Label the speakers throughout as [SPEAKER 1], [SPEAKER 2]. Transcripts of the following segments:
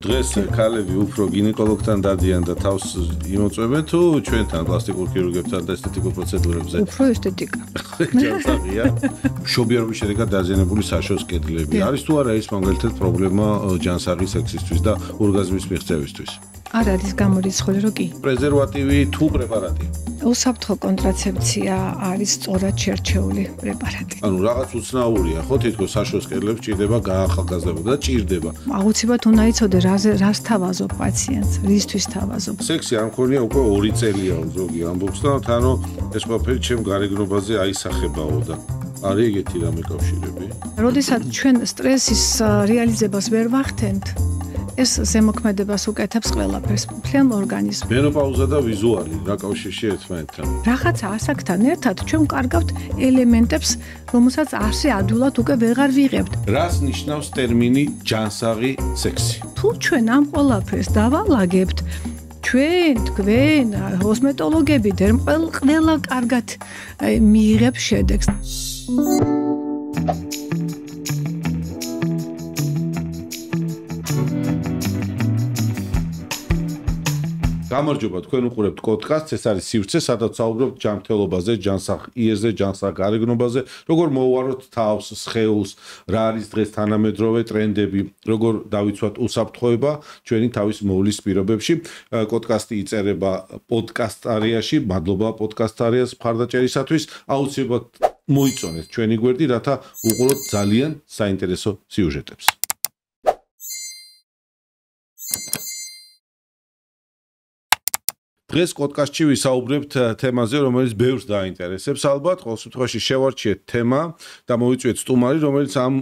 [SPEAKER 1] დღეს ქალები უფრო გინეკოლოგთან დადიან და თავს იმოწმებენ თუ ჩვენთან პლასტიკურ ქირურგებთან და ესთეტიკურ პროცედურებზე?
[SPEAKER 2] უფრო ესთეტიკა.
[SPEAKER 1] ჯანსაღია. მშობიარობის შედეგად დაზიანებული საშოს კედლები. არის თუ არა ეს მაგალითად პრობლემა ჯანსაღი სექსისთვის და ორგაზმის მიღწევისთვის?
[SPEAKER 2] არ არის გამორიცხული რომ კი.
[SPEAKER 1] პრეზერვატივი თუ პრეპარატი?
[SPEAKER 2] უსაფრთხო კონტრაცეფცია არის სწორად შერჩეული პრეპარატი.
[SPEAKER 1] ანუ რაღაც უცნაურია, ხო, თითქოს საშოს კედლებს ჭირდება გაახალგაზრდა და ჭირდება.
[SPEAKER 2] აუცილებლად უნდა იცოდე რას თავაზობ პაციენტს, რისთვის თავაზობ.
[SPEAKER 1] სექსი არ მქონია უკვე 2 წელია ზოგი ამბობს და თანო ეს ყველაფერი ჩემ გარეგნობაზე აისახებაო და არის ეგეთი რამე კავშირები.
[SPEAKER 2] როდესაც ჩვენ სტრესის რეალიზებას ვერ ვახდენთ, ეს ზემოქმედებას უკეთებს ყველაფერს, მთლიან ორგანიზმს.
[SPEAKER 1] მენოპაუზა და ვიზუალი რა კავშირშია ერთმანეთთან?
[SPEAKER 2] რაღაცა ასაკთან ერთად ჩვენ ვკარგავთ ელემენტებს, რომელსაც არსი ადვილად უკვე ვეღარ ვიღებთ.
[SPEAKER 1] რას ნიშნავს ტერმინი ჯანსაღი სექსი?
[SPEAKER 2] თუ ჩვენ ამ ყველაფერს დავალაგებთ, თქვენ, კოსმეტოლოგები, ყველა კარგად მიიღებს შედეგს.
[SPEAKER 1] გამარჯობა, თქვენ უყურებთ პოდკასტს, ეს არის სივრცე, სადაც საუბრობთ ჯანმრთელობაზე, ჯანსაღ იერზე, ჯანსაღ გარეგნობაზე, როგორ მოვუაროთ თავს, სხეულს, რა არის დღეს თანამედროვე ტრენდები, როგორ დავიცვათ უსაფრთხოება ჩვენი თავის მოვლის პირობებში. პოდკასტი იწერება პოდკასტარიაში, მადლობა პოდკასტარიას მხარდაჭერისათვის. აუცილებლად მოიწონეთ ჩვენი გვერდი, რათა უყუროთ ძალიან საინტერესო სიუჟეტებს. დღეს პოდკასტში ვისაუბრებთ თემაზე, რომელიც ბევრს დაინტერესებს ალბათ. ყოველ შემთხვევაში შევარჩიეთ თემა და მოვიწვიეთ სტუმარი, რომელიც ამ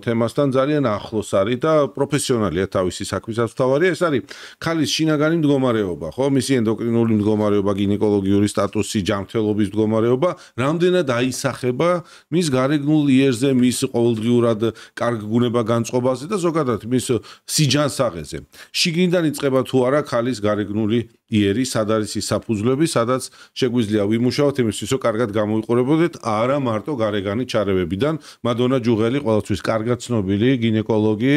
[SPEAKER 1] თემასთან ძალიან ახლოს არის და პროფესიონალია თავისი საქმისას თავარია. ეს არის ქალის შინაგანი მდგომარეობა, ხო? მისი ენდოკრინული მდგომარეობა, გინეკოლოგიური სტატუსი, ჯანმრთელობის მდგომარეობა, რამდენად აისახება მის გარეგნულ იერზე, მის ყოველდღიურად კარგ გუნება-განწყობაზე და ზოგადად მის სიჯანსაღეზე. შიგნიდან იწყება თუ არა ქალის გარეგნული იერი, სად არის ის საფუძვლები, სადაც შეგვიძლია ვიმუშაოთ იმისთვის, რომ კარგად გამოიყურებოდეთ, არა მარტო გარეგანი ჩარევებიდან. მადონა ჯუღელი, ყოველთვის კარგად ცნობილი გინეკოლოგი,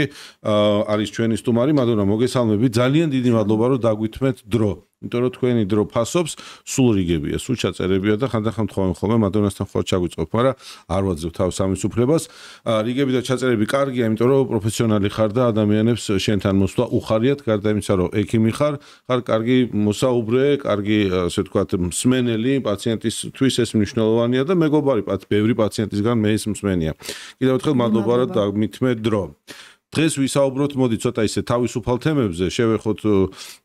[SPEAKER 1] არის ჩვენი სტუმარი. მადონა, მოგესალმებით. ძალიან დიდი მადლობა, რომ დაგვითმეთ დრო. იმიტომ რომ თქვენი დრო ფასობს, სულ რიგებია, სულ ჩაწერებია და ხანდახან თქვენ ხოლმე მადონასთან ხوار ჩაგვიწყობ, მაგრამ არ ვაძლევ თავს ამის უფლებას. რიგები და ჩაწერები კარგია, იმიტომ რომ პროფესიონალი ხარ და ადამიანებს შენთან მოსვლა უხარიათ, გარდა იმისა, რომ ექიმი ხარ კარგი მოსაუბრე, კარგი, ასე ვთქვათ, მსმენელი, პაციენტისთვის ეს მნიშვნელოვანია და მეგობარი ბევრი პაციენტისგან მე ის მსმენია. კიდევ ერთხელ მადლობა, რომ დაგვითმე დრო. დღეს ვისაუბროთ, მოდი ცოტა ისე თავისუფალ თემებზე, შევეხოთ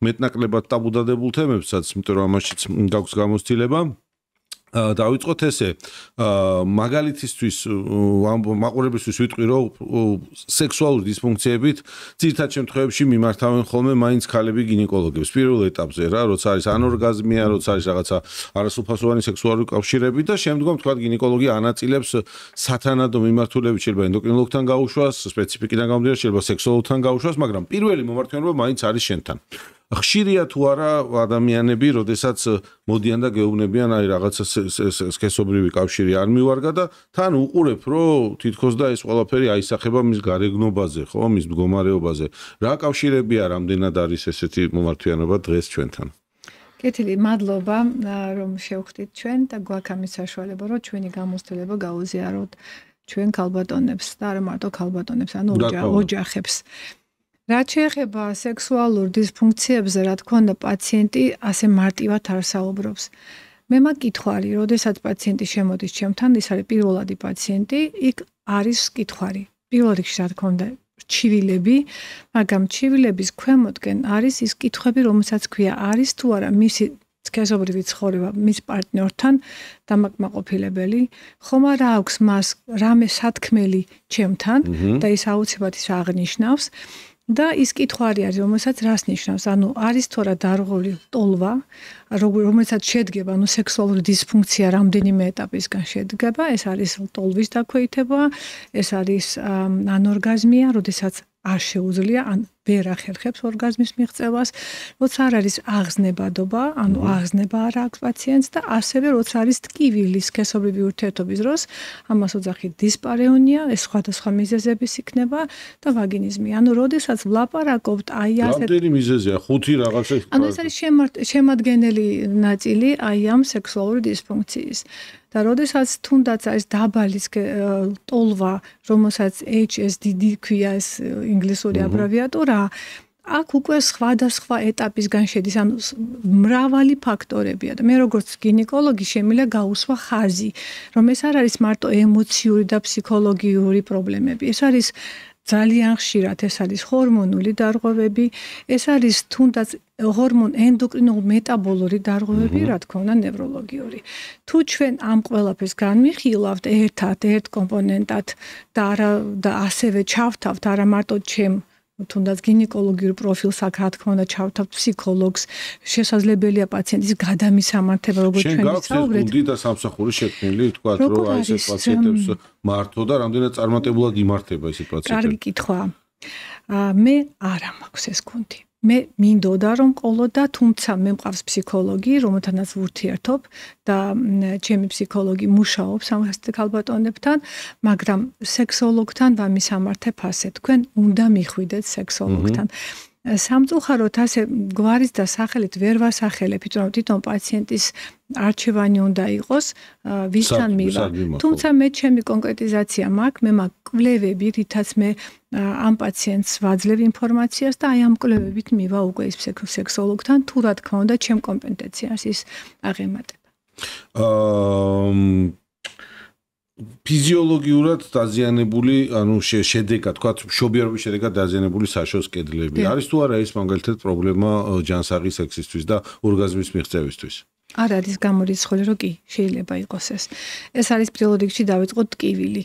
[SPEAKER 1] მეტნაკლებად ტაბუდადებულ თემებსაც, იმიტომ რომ ამაშიც გაქვს გამოცდილება. დავიწყოთ ესე, მაგალითისთვის, მაყურებლისთვის ვიტყვი, რომ სექსუალური დისფუნქციებით ძირითად შემთხვევებში მიმართავენ ხოლმე მაინც ქალები გინეკოლოგებს. პირველ ეტაპზე რა, როცა არის ანორგაზმია, როცა არის რაღაცა არასრულფასოვანი სექსუალური კავშირები და შემდგომ თქვა გინეკოლოგი ანაწილებს სათანადო მიმართულებით, შეიძლება ენდოკრინოლოგთან გაუშვას, სპეციფიკიდან გამომდინარე, შეიძლება სექსოლოგთან გაუშვას, მაგრამ პირველი მომართვიანობა მაინც არის შენთან. ხშირია თუ არა ადამიანები, როდესაც მოდიან და გეუბნებიან, აი რაღაცა სქესობრივი კავშირი არ მივარგა და თან უყურებ, რომ თითქოს და ეს ყველაფერი აისახება მის გარეგნობაზე, ხო, მის მდგომარეობაზე. რა კავშირებია, რამდენად არის ესეთი მომართვიანობა დღეს ჩვენთან?
[SPEAKER 2] კეთილი, მადლობა, რომ შევხვდით ჩვენ და გვაქვს ამის საშუალება, რომ ჩვენი გამოცდილება გაუზიაროთ ჩვენ ქალბატონებს და არა მარტო ქალბატონებს, ანუ ოჯახებს. რაც შეეხება სექსუალურ დისფუნქციებზე, რა თქმა უნდა, პაციენტი ასე მარტივად არ საუბრობს. მე მაკითხარი, როდესაც პაციენტი შემოდის ჩემთან, ის არის პირველადი პაციენტი, იქ არის კითხვარი. პირველ რიგში, რა თქმა უნდა, რჩივილები, მაგრამ რჩივილების ქვემოთკენ არის ის კითხვები, რომელსაც ქვია, არის თუ არა მისი სქესობრივი ცხოვრება მის პარტნიორთან დამაკმაყოფილებელი, ხომ არა აქვს მას რამე სათქმელი ჩემთან და ის აუცილებლად ის აღნიშნავს. და ის კითხვარი არის, რომელსაც რას ნიშნავს? ანუ არის თუ არა დარღვეული ტოლვა, რომელსაც შედგება, ანუ სექსუალური დისფუნქცია რამდენიმე ეტაპისგან შედგება, ეს არის ტოლვის დაქვეითება, ეს არის ანორგაზმია, როდესაც არ შეუძლია, ან ვერ ახერხებს ორგაზმის მიღწევას, როცა არ არის აღზნებადობა, ანუ აღზნება არ აქვს პაციენტს და ასევე როცა არის ტკივილი სქესობრივი ურთიერთობის დროს, ამას ოძახით დისპარეონია, ეს სხვადასხვა მიზეზების იქნება და ვაგინიზმი. ანუ როდესაც ვლაპარაკობთ აი ასეთ
[SPEAKER 1] რამდენი მიზეზია? 5 რაღაცა.
[SPEAKER 2] ანუ ეს არის შემადგენელი ნაწილი აი ამ სექსუალური დისფუნქციის. და როდესაც თუნდაც არის დაბალი ტოლვა, რომელსაც HSDD ქვია ეს ინგლისური აბრევიატურა, აქ უკვე სხვადასხვა ეტაპისგან შედის, ანუ მრავალი ფაქტორებია და მე როგორც გინეკოლოგი შემიძლია გაუსვა ხაზი, რომ ეს არ არის მარტო ემოციური და ფსიქოლოგიური პრობლემები, ეს არის ძალიან ხშირად ეს არის ჰორმონული დარღვევები, ეს არის თუნდაც ენდოკრინულ-მეტაბოლური დარღვევები, რა თქმა უნდა, ნევროლოგიური. თუ ჩვენ ამ ყველაფერს განვიხილავთ ერთ კომპონენტად და ასევე ჩავთავთ არა მარტო ჩემ თუნდაც გინეკოლოგიურ პროფილს აქ რა თქმა უნდა ჩავთავთ ფსიქოლოგს, შესაძლებელია პაციენტის გადამისამართება, როგორც ჩვენ ვისაუბრეთ.
[SPEAKER 1] შენ გავს გუნდი და სამსახური შექმნილი, თქვა რომ აი ეს პაციენტებს მართო და რამდენად წარმატებულად იმართება ეს პაციენტები.
[SPEAKER 2] კარგი კითხვაა. მე არა მაქვს ეს გუნდი. მე მინდოდა რომ ყოლოდა, თუმცა მე მყავს ფსიქოლოგი, რომელთანაც ვურთიერთობ და ჩემი ფსიქოლოგი მუშაობს ამ ქალბატონებთან, მაგრამ სექსოლოგთან ვამისამართებ ასე. თქვენ უნდა მიხვიდეთ სექსოლოგთან. სამწუხაროდ ასე გვარის და სახელით ვერ ვასახელებ, თვითონ პაციენტის არჩევანი უნდა იყოს, ვისთან მივა. თუმცა მე ჩემი კონკრეტიზაცია მაქვს, მე მაქვს კვლევები, რითაც მე ამ პაციენტს ვაძლევ ინფორმაციას და აი ამ კვლევებით მივა უკვე ის სექსოლოგთან, თუ რა თქმა უნდა, ჩემ კომპეტენციას ის აღემატება.
[SPEAKER 1] ფიზიოლოგიურად დაზიანებული, ანუ შედეგად, თქვა მშობიარობის შედეგად დაზიანებული საშოს კედლები. არის თუ არა ეს მაგალითად პრობლემა ჯანსაღი სექსისთვის და ორგაზმის მიღწევისთვის?
[SPEAKER 2] არ არის გამორიცხული, რომ კი შეიძლება იყოს ეს. ეს არის პირველ რიგში დავიწყოთ ტკივილი.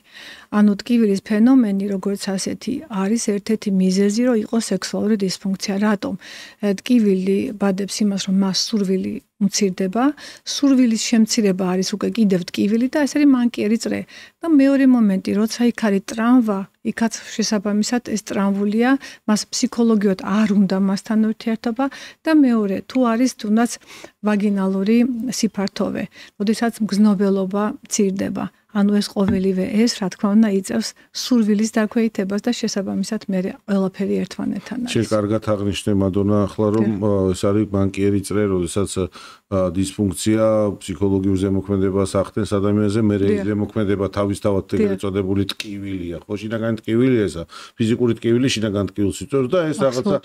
[SPEAKER 2] ანუ ტკივილის ფენომენი, როგორც ასეთი, არის ერთ-ერთი მიზეზი, რომ იყოს სექსუალური დისფუნქცია. რატომ? ტკივილი ბადებს იმას, რომ მას სურვილი მცირდება, სურვილის შემცირება არის უკვე კიდევ ტკივილი და ეს არის მანკიერი წრე. და მეორე მომენტი, როცა იქ არის ტრამვა, იქაც შესაბამისად ეს ტრამვულია, მას ფსიქოლოგიურად არ უნდა მასთან ურთიერთობა და მეორე, თუ არის თუნდაც ვაგინალური სიფართოვე, როდესაც მგზნობელობა მცირდება. ანუ ეს ყოველივე ეს, რა თქმა უნდა, იწევს სურვილის დაქვეითებას და შესაბამისად მე ყველაფერი ერთმანეთთან არის.
[SPEAKER 1] შენ კარგად აღნიშნე მადონა ახლა რომ ეს არის მანკიერი წრე, როდესაც დისფუნქცია ფსიქოლოგიურ ზემოქმედებას ახდენს ადამიანზე, მე ეს ზემოქმედება თავისთავად ეგრეთ წოდებული ტკივილია, ხო, შინაგანი ტკივილია ესა, ფიზიკური ტკივილი შინაგან ტკივილს იწვევს და ეს რაღაცა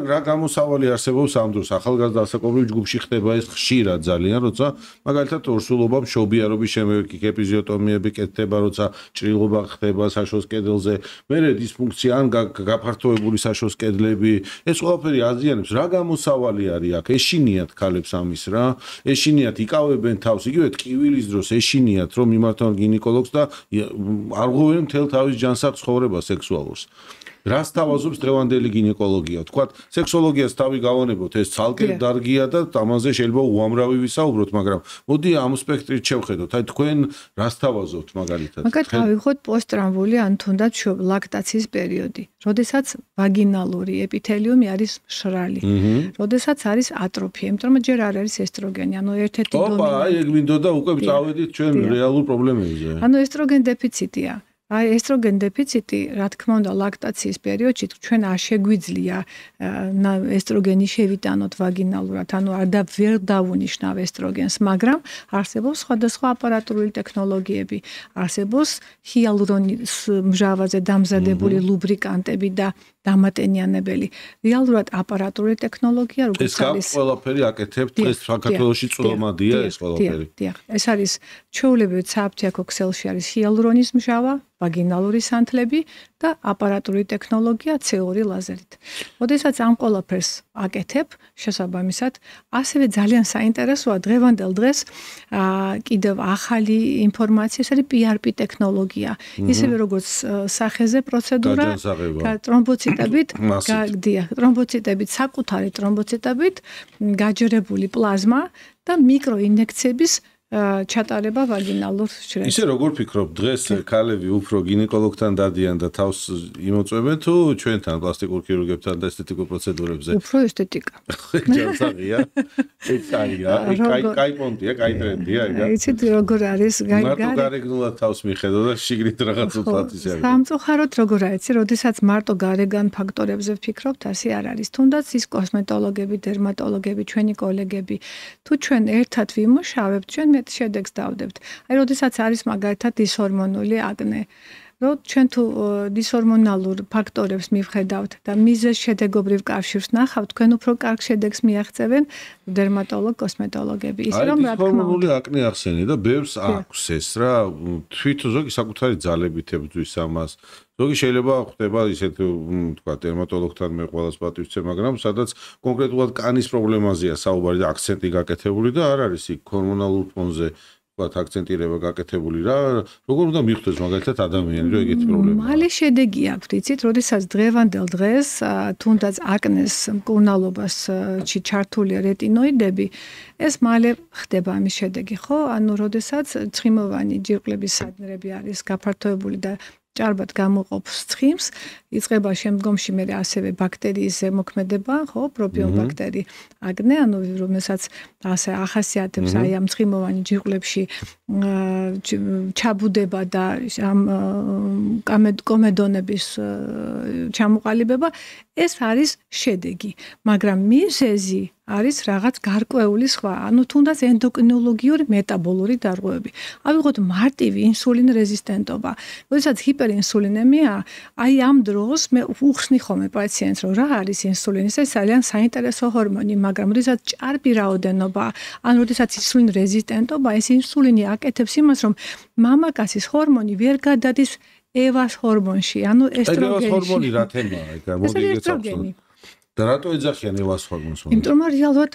[SPEAKER 1] რა გამოსავალი არსებობს ამ დროს ახალგაზრდა ასაკობრივ ჯგუფში ხდება ეს ხშირად ძალიან, როცა მაგალითად ორსულობა მშობიარობის შემდეგი ეპიზიოტომიები კეთდება, როცა ჭრილობა ხდება საშოს კედელზე, მერე დისფუნქცია ან გაფართოებული საშოს კედლები, ეს ყველაფერი აზიანებს, რა გამოსავალი არის აქ? ეშინიათ ქალებს ამის რა, ეშინიათ იკავებენ თავს, იგივე ტკივილის დროს ეშინიათ რომ მიმართავენ გინეკოლოგს და არ ღვევენ მთელ თავის ჯანსაღ ცხოვრებას სექსუალურს. რას თავაზობს დღევანდელი გინეკოლოგია? თქვათ, სექსოლოგიას თავი გავანებოთ, ეს ცალკე დარგია და ამაზე შეიძლება უამრავი ვისაუბროთ, მაგრამ მოდი ამ სპექტრით შევხედოთ. აი თქვენ რას თავაზობთ მაგალითად?
[SPEAKER 2] მაგათ ავიღოთ პოსტტრამვული ან თუნდაც ლაქტაციის პერიოდი, როდესაც ვაგინალური ეპითელიუმი არის მშრალი, როდესაც არის ატროფია, იმიტომ რომ ჯერ არ არის ესტროგენი, ანუ ერთ-ერთი
[SPEAKER 1] ოპა, აი ეგ მინდოდა უკვე წავედით ჩვენ რეალურ პრობლემებზე.
[SPEAKER 2] ანუ ესტროგენ დეფიციტია. აი ესტროგენ დეფიციტი, რა თქმა უნდა, ლაქტაციის პერიოდში ჩვენ არ შეგვიძლია ესტროგენი შევიტანოთ ვაგინალურად, ანუ ვერ დავუნიშნავ ესტროგენს, მაგრამ არსებობს სხვადასხვა აპარატურული ტექნოლოგიები, არსებობს ჰიალურონის მჟავაზე დამზადებული ლუბრიკანტები და დამატენიანებელი. რეალურად აპარატურული ტექნოლოგია, როგორც
[SPEAKER 1] არის. ეს ყველაფერი აკეთებთ დღეს საქართველოში წვრილმადია ეს ყველაფერი.
[SPEAKER 2] დიახ, ეს არის ჩვეულებრივ სააფთიაქო ქსელში არის ჰიალურონის მჟავა, ვაგინალური სანთლები და აპარატურული ტექნოლოგია CO2 ლაზერით. როდესაც ამ ყველაფერს აკეთებ, შესაბამისად, ასევე ძალიან საინტერესოა დღევანდელ დღეს კიდევ ახალი ინფორმაცია, ეს არის PRP ტექნოლოგია. ისევე როგორც სახეზე პროცედურა, ტრომბოციტებით, საკუთარი ტრომბოციტებით გაჯერებული პლაზმა და მიკროინექციების ჩატარება ვაგინალურ შრეებს.
[SPEAKER 1] ისე როგორ ფიქრობ, დღეს ქალები უფრო გინეკოლოგთან დადიან და თავს იმოწმებენ თუ ჩვენთან პლასტიკურ ქირურგებთან და ესთეტიკურ პროცედურებზე?
[SPEAKER 2] უფრო ესთეტიკა.
[SPEAKER 1] ჯანსაღია. ეცარია, კაი პონტია, კაი ტრენდია, იგა.
[SPEAKER 2] იცით როგორ არის,
[SPEAKER 1] მარტო გარეგნულად თავს მიხედო და შიგნით რაღაც უცბად ისე არის.
[SPEAKER 2] სამწუხაროდ როგორ არის, როდესაც მარტო გარეგან ფაქტორებზე ვფიქრობთ, ასე არ არის. თუნდაც ის კოსმეტოლოგები, დერმატოლოგები, ჩვენი კოლეგები, თუ ჩვენ ერთად ვიმუშავებთ, ჩვენ მეტ შედეგს დავდებთ. აი, როდესაც არის მაგალითად დისჰორმონული აკნე, რომ ჩვენ თუ დისჰორმონალურ ფაქტორებს მივხედავთ და მიზეზ შედეგობრივ კავშირს ნახავთ, თქვენ უფრო კარგ შედეგს მიაღწევენ დერმატოლოგ, კოსმეტოლოგები. ისე რომ რა თქმა უნდა,
[SPEAKER 1] დისჰორმონული აკნე ახსენე და ბევრს აქვს ეს რა, თვითონ ზოგი საკუთარი ძალებით ებრძვის ამას. ზოგი შეიძლება ხვდება ისეთ თქვა დერმატოლოგთან მე ყველას პატივს ვცემ, მაგრამ სადაც კონკრეტულად კანის პრობლემაზეა საუბარი და აქცენტი გაკეთებული და არ არის იქ ჰორმონალურ ფონზე ვთქვათ აქცენტირება გაკეთებული რა, როგორ უნდა მიხვდეს მაგალითად ადამიანი რომ ეგეთი პრობლემა.
[SPEAKER 2] მალე შედეგი აქვს, იცით, როდესაც დღევანდელ დღეს თუნდაც აკნეს მკურნალობაში ჩართულია რეტინოიდები, ეს მალე ხდება ამის შედეგი, ხო? ანუ როდესაც ცხიმოვანი ჯირკვლების სადნერები არის გაფართოებული და ჭარბად გამოყოფს ცხიმს, იწყება შემდგომში მე ასევე ბაქტერიის ზემოქმედება, ხო, პროპიონ ბაქტერი აკნე, ანუ რომელსაც ასე ახასიათებს აი ამ ცხიმოვანი ჯირკვლებში ჩაბუდება და ამ კომედონების ჩამოყალიბება, ეს არის შედეგი, მაგრამ მიზეზი არის რაღაც გარკვეული სხვა, ანუ თუნდაც ენდოკრინოლოგიური მეტაბოლური დარღვევები. ავიღოთ მარტივი ინსულინ რეზისტენტობა. როდესაც ჰიპერინსულინემია, აი ამ დროს მე უხსნი ხოლმე პაციენტს, რომ რა არის ინსულინი, ეს ძალიან საინტერესო ჰორმონი, მაგრამ როდესაც ჭარბი რაოდენობა, ან როდესაც ინსულინ რეზისტენტობა, ეს ინსულინი აკეთებს იმას, რომ მამაკაცის ჰორმონი ვერ გადადის ევას ჰორმონში, ანუ ესტროგენში.
[SPEAKER 1] ეს ჰორმონი რა თემაა, ეგ მოდი გეცავთ. და რატო ეძახიან ევას ჰორმონს?
[SPEAKER 2] იმიტომ რომ რეალურად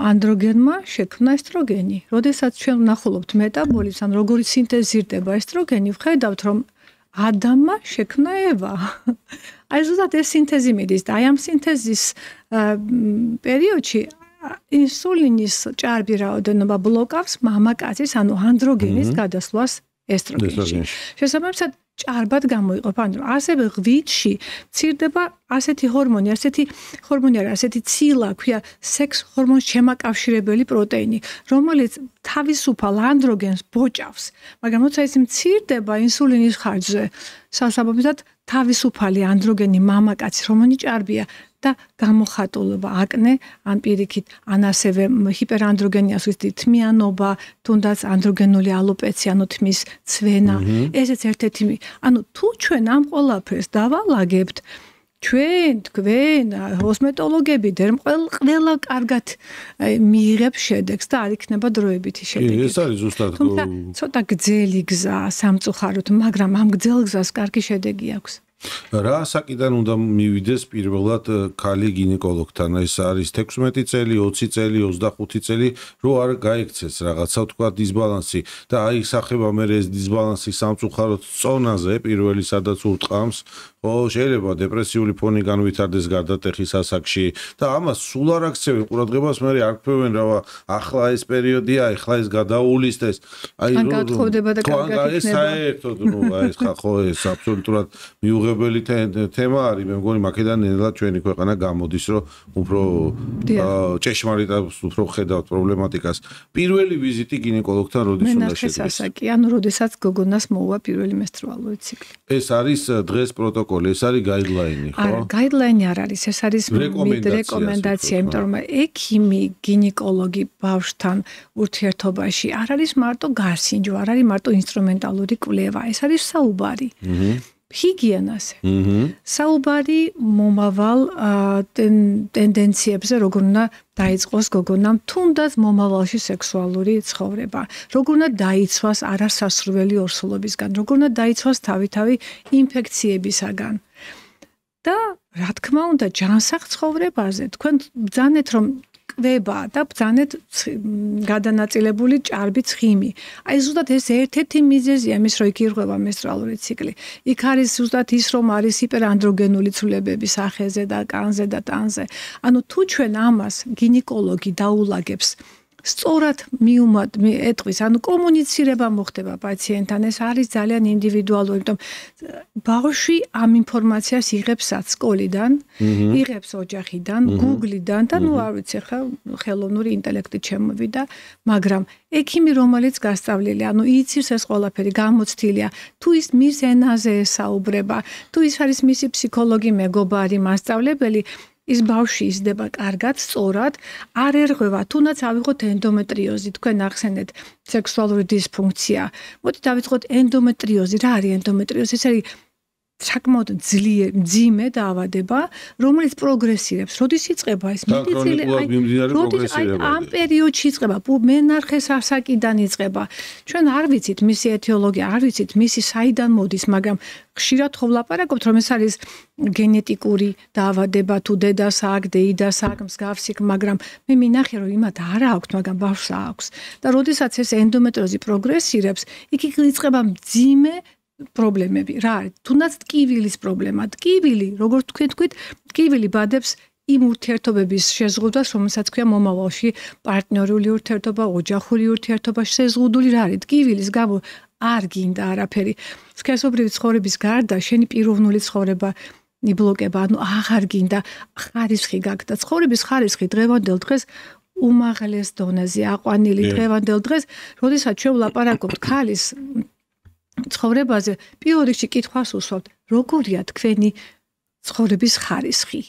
[SPEAKER 2] ანდროგენმა შექმნა ესტროგენი. როდესაც ჩვენ ვნახულობთ მეტაბოლიზმს, ან როგორი სინთეზირდება ესტროგენი, ვხედავთ რომ ადამიანმა შექმნა ევა. აი ზუსტად ეს სინთეზი მიდის და აი ამ სინთეზის პერიოდში ინსულინის ჭარბი რაოდენობა ბლოკავს მამაკაცის, ანუ ანდროგენის გადასვლას ესტროგენში. შესაბამისად ჭარბად გამოიყოფა, ანუ ასევე ღვიძლში მცირდება ასეთი ჰორმონი არის, ასეთი ცილა, ქვია სექს ჰორმონს შემაკავშირებელი პროტეინი, რომელიც თავისუფალ ანდროგენს ბოჭავს, მაგრამ როცა ის მცირდება ინსულინის ხარჯზე, სასაბამისად თავისუფალი ანდროგენი მამაკაცის ჰორმონი ჭარბია და გამოხატულობა აკნე, ან პირიქით, ან ასევე ჰიპერანდროგენია, თმიანობა, თუნდაც ანდროგენული ალოპეცია, ანუ თმის ცვენა, ესეც ერთ-ერთი. ანუ თუ ჩვენ ამ ყველაფერს დავალაგებთ, ჩვენ, თქვენ, კოსმეტოლოგები, ყველა კარგად მიიღებს შედეგს და არ იქნება დროებითი შედეგი.
[SPEAKER 1] ეს არის ზუსტად.
[SPEAKER 2] თუმცა ცოტა გრძელი გზა სამწუხაროდ, მაგრამ ამ გრძელ გზას კარგი შედეგი აქვს.
[SPEAKER 1] რა საკიდან უნდა მივიდეს პირველად ქალი გინეკოლოგთან? ეს არის 16 წელი, 20 წელი, 25 წელი, რო არ გაიქცეს რაღაცა თქვა დისბალანსი და აი სახება მე ეს დისბალანსი სამწუხაროდ წონაზე პირველი სადაც ურტყამს, ხო, შეიძლება დეპრესიული ფონი განვითარდეს გარდატეხის ასაკში და ამას სულ არ აქცევენ ყურადღებას, მე არ ქმევენ რა, ახლა ეს პერიოდია, ახლა ეს გადაულისდეს. აი
[SPEAKER 2] ან გათხოვდება და კარგად იქნება.
[SPEAKER 1] ეს საერთოდ ეს ხო ეს აბსოლუტურად მიუღებელი თემა არის, მე მგონი მაგედან ნელა ჩვენი ქვეყანა გამოდის, რომ უფრო ჭეშმარიტად უფრო ხედავთ პრობლემატიკას. პირველი ვიზიტი გინეკოლოგთან როდის უნდა
[SPEAKER 2] შეგვიძლია? მე ასაკი, ანუ როდესაც გოგონას მოუვა პირველი მენსტრუალური ციკლი.
[SPEAKER 1] ეს არის დღეს პროტოკოლი, ეს არის გაიდლაინი, ხო?
[SPEAKER 2] არა, გაიდლაინი არ არის, ეს არის რეკომენდაცია, იმიტომ რომ ექიმი, გინეკოლოგი ბავშვთან ურთიერთობაში არ არის მარტო გარსინჯვა, არ არის მარტო ინსტრუმენტალური კვლევა, ეს არის საუბარი. ჰიგიენაზე. საუბარი მომავალ ტენდენციებზე, როგორ უნდა დაიწყოს გოგონამ თუნდაც მომავალში სექსუალური ცხოვრება, როგორ უნდა დაიცვას არასასრული ორსულობისგან, როგორ უნდა დაიცვას თავი ინფექციებისაგან. და რა თქმა უნდა, ჯანსაღ ცხოვრებაზე თქვენ ბრძანეთ რომ კვება და ბრძანეთ გადანაწილებული ჭარბი ცხიმი. აი ზუსტად ეს ერთ-ერთი მიზეზია მის რომ იქ ირღვევა მენსტრუალური ციკლი. იქ არის ზუსტად ის რომ არის ჰიპერანდროგენული ცვლილებები სახეზე და კანზე და ტანზე. ანუ თუ ჩვენ ამას გინეკოლოგი დაულაგებს სწორად ეტყვის, ანუ კომუნიცირება მოხდება პაციენტთან, ეს არის ძალიან ინდივიდუალური, იმიტომ ბავშვი ამ ინფორმაციას იღებს სკოლიდან, იღებს ოჯახიდან, Google-დან და არ ვიცი ხა ხელოვნური ინტელექტით შემოვიდა, მაგრამ ექიმი რომელიც გასწავლილი, ანუ იცის ეს ყველაფერი, გამოცდილია, თუ ის მის ენაზე ესაუბრება, თუ ის არის მისი ფსიქოლოგი, მეგობარი, მასწავლებელი, ის ბავშვი იზრდება კარგად, სწორად, არ ერღვევა, თუნდაც ავიღოთ ენდომეტრიოზი, თქვენ ახსენეთ სექსუალური დისფუნქცია. მოდი დავიწყოთ ენდომეტრიოზი, რა არის ენდომეტრიოზი? ეს არის საკმაოდ მძიმე დაავადება, რომელიც პროგრესირებს. როდის იწყება ეს მეტწილი? ამ პერიოდში იწყება, მენარხეს ასაკიდან იწყება. ჩვენ არ ვიცით მისი ეთიოლოგია, არ ვიცით მისი საიდან მოდის, მაგრამ ხშირად ხო ვლაპარაკობთ, რომ ეს არის გენეტიკური დაავადება, თუ დედას აქვს, დეიდას აქვს, მსგავსი, მაგრამ მე მინახე, რომ იმათ არ აქვს, მაგრამ ბავშვს აქვს. და როდესაც ეს ენდომეტრიოზი პროგრესირებს, იქ იწყება მძიმე პრობლემები. რა არის? თუნდაც ტკივილის პრობლემა. ტკივილი, როგორც თქვით, ტკივილი ბადებს იმ ურთიერთობების შეზღუდვას, რომელსაც ქვია მომავალში პარტნიორული ურთიერთობა, ოჯახური ურთიერთობა, შეზღუდული რა არის? ტკივილის გამო არ გინდა არაფერი. სქესობრივი ცხოვრების გარდა შენი პიროვნული ცხოვრება იბლოკება, ანუ აღარ გინდა ხარისხი გაქვს და ცხოვრების ხარისხი დღევანდელ დღეს უმაღლეს დონეზე აყვანილი დღევანდელ დღეს, როდესაც ჩვენ ვლაპარაკობთ ქალის ცხოვრებაზე, პირველ რიგში კითხვას უსვამთ, როგორია თქვენი ცხოვრების ხარისხი?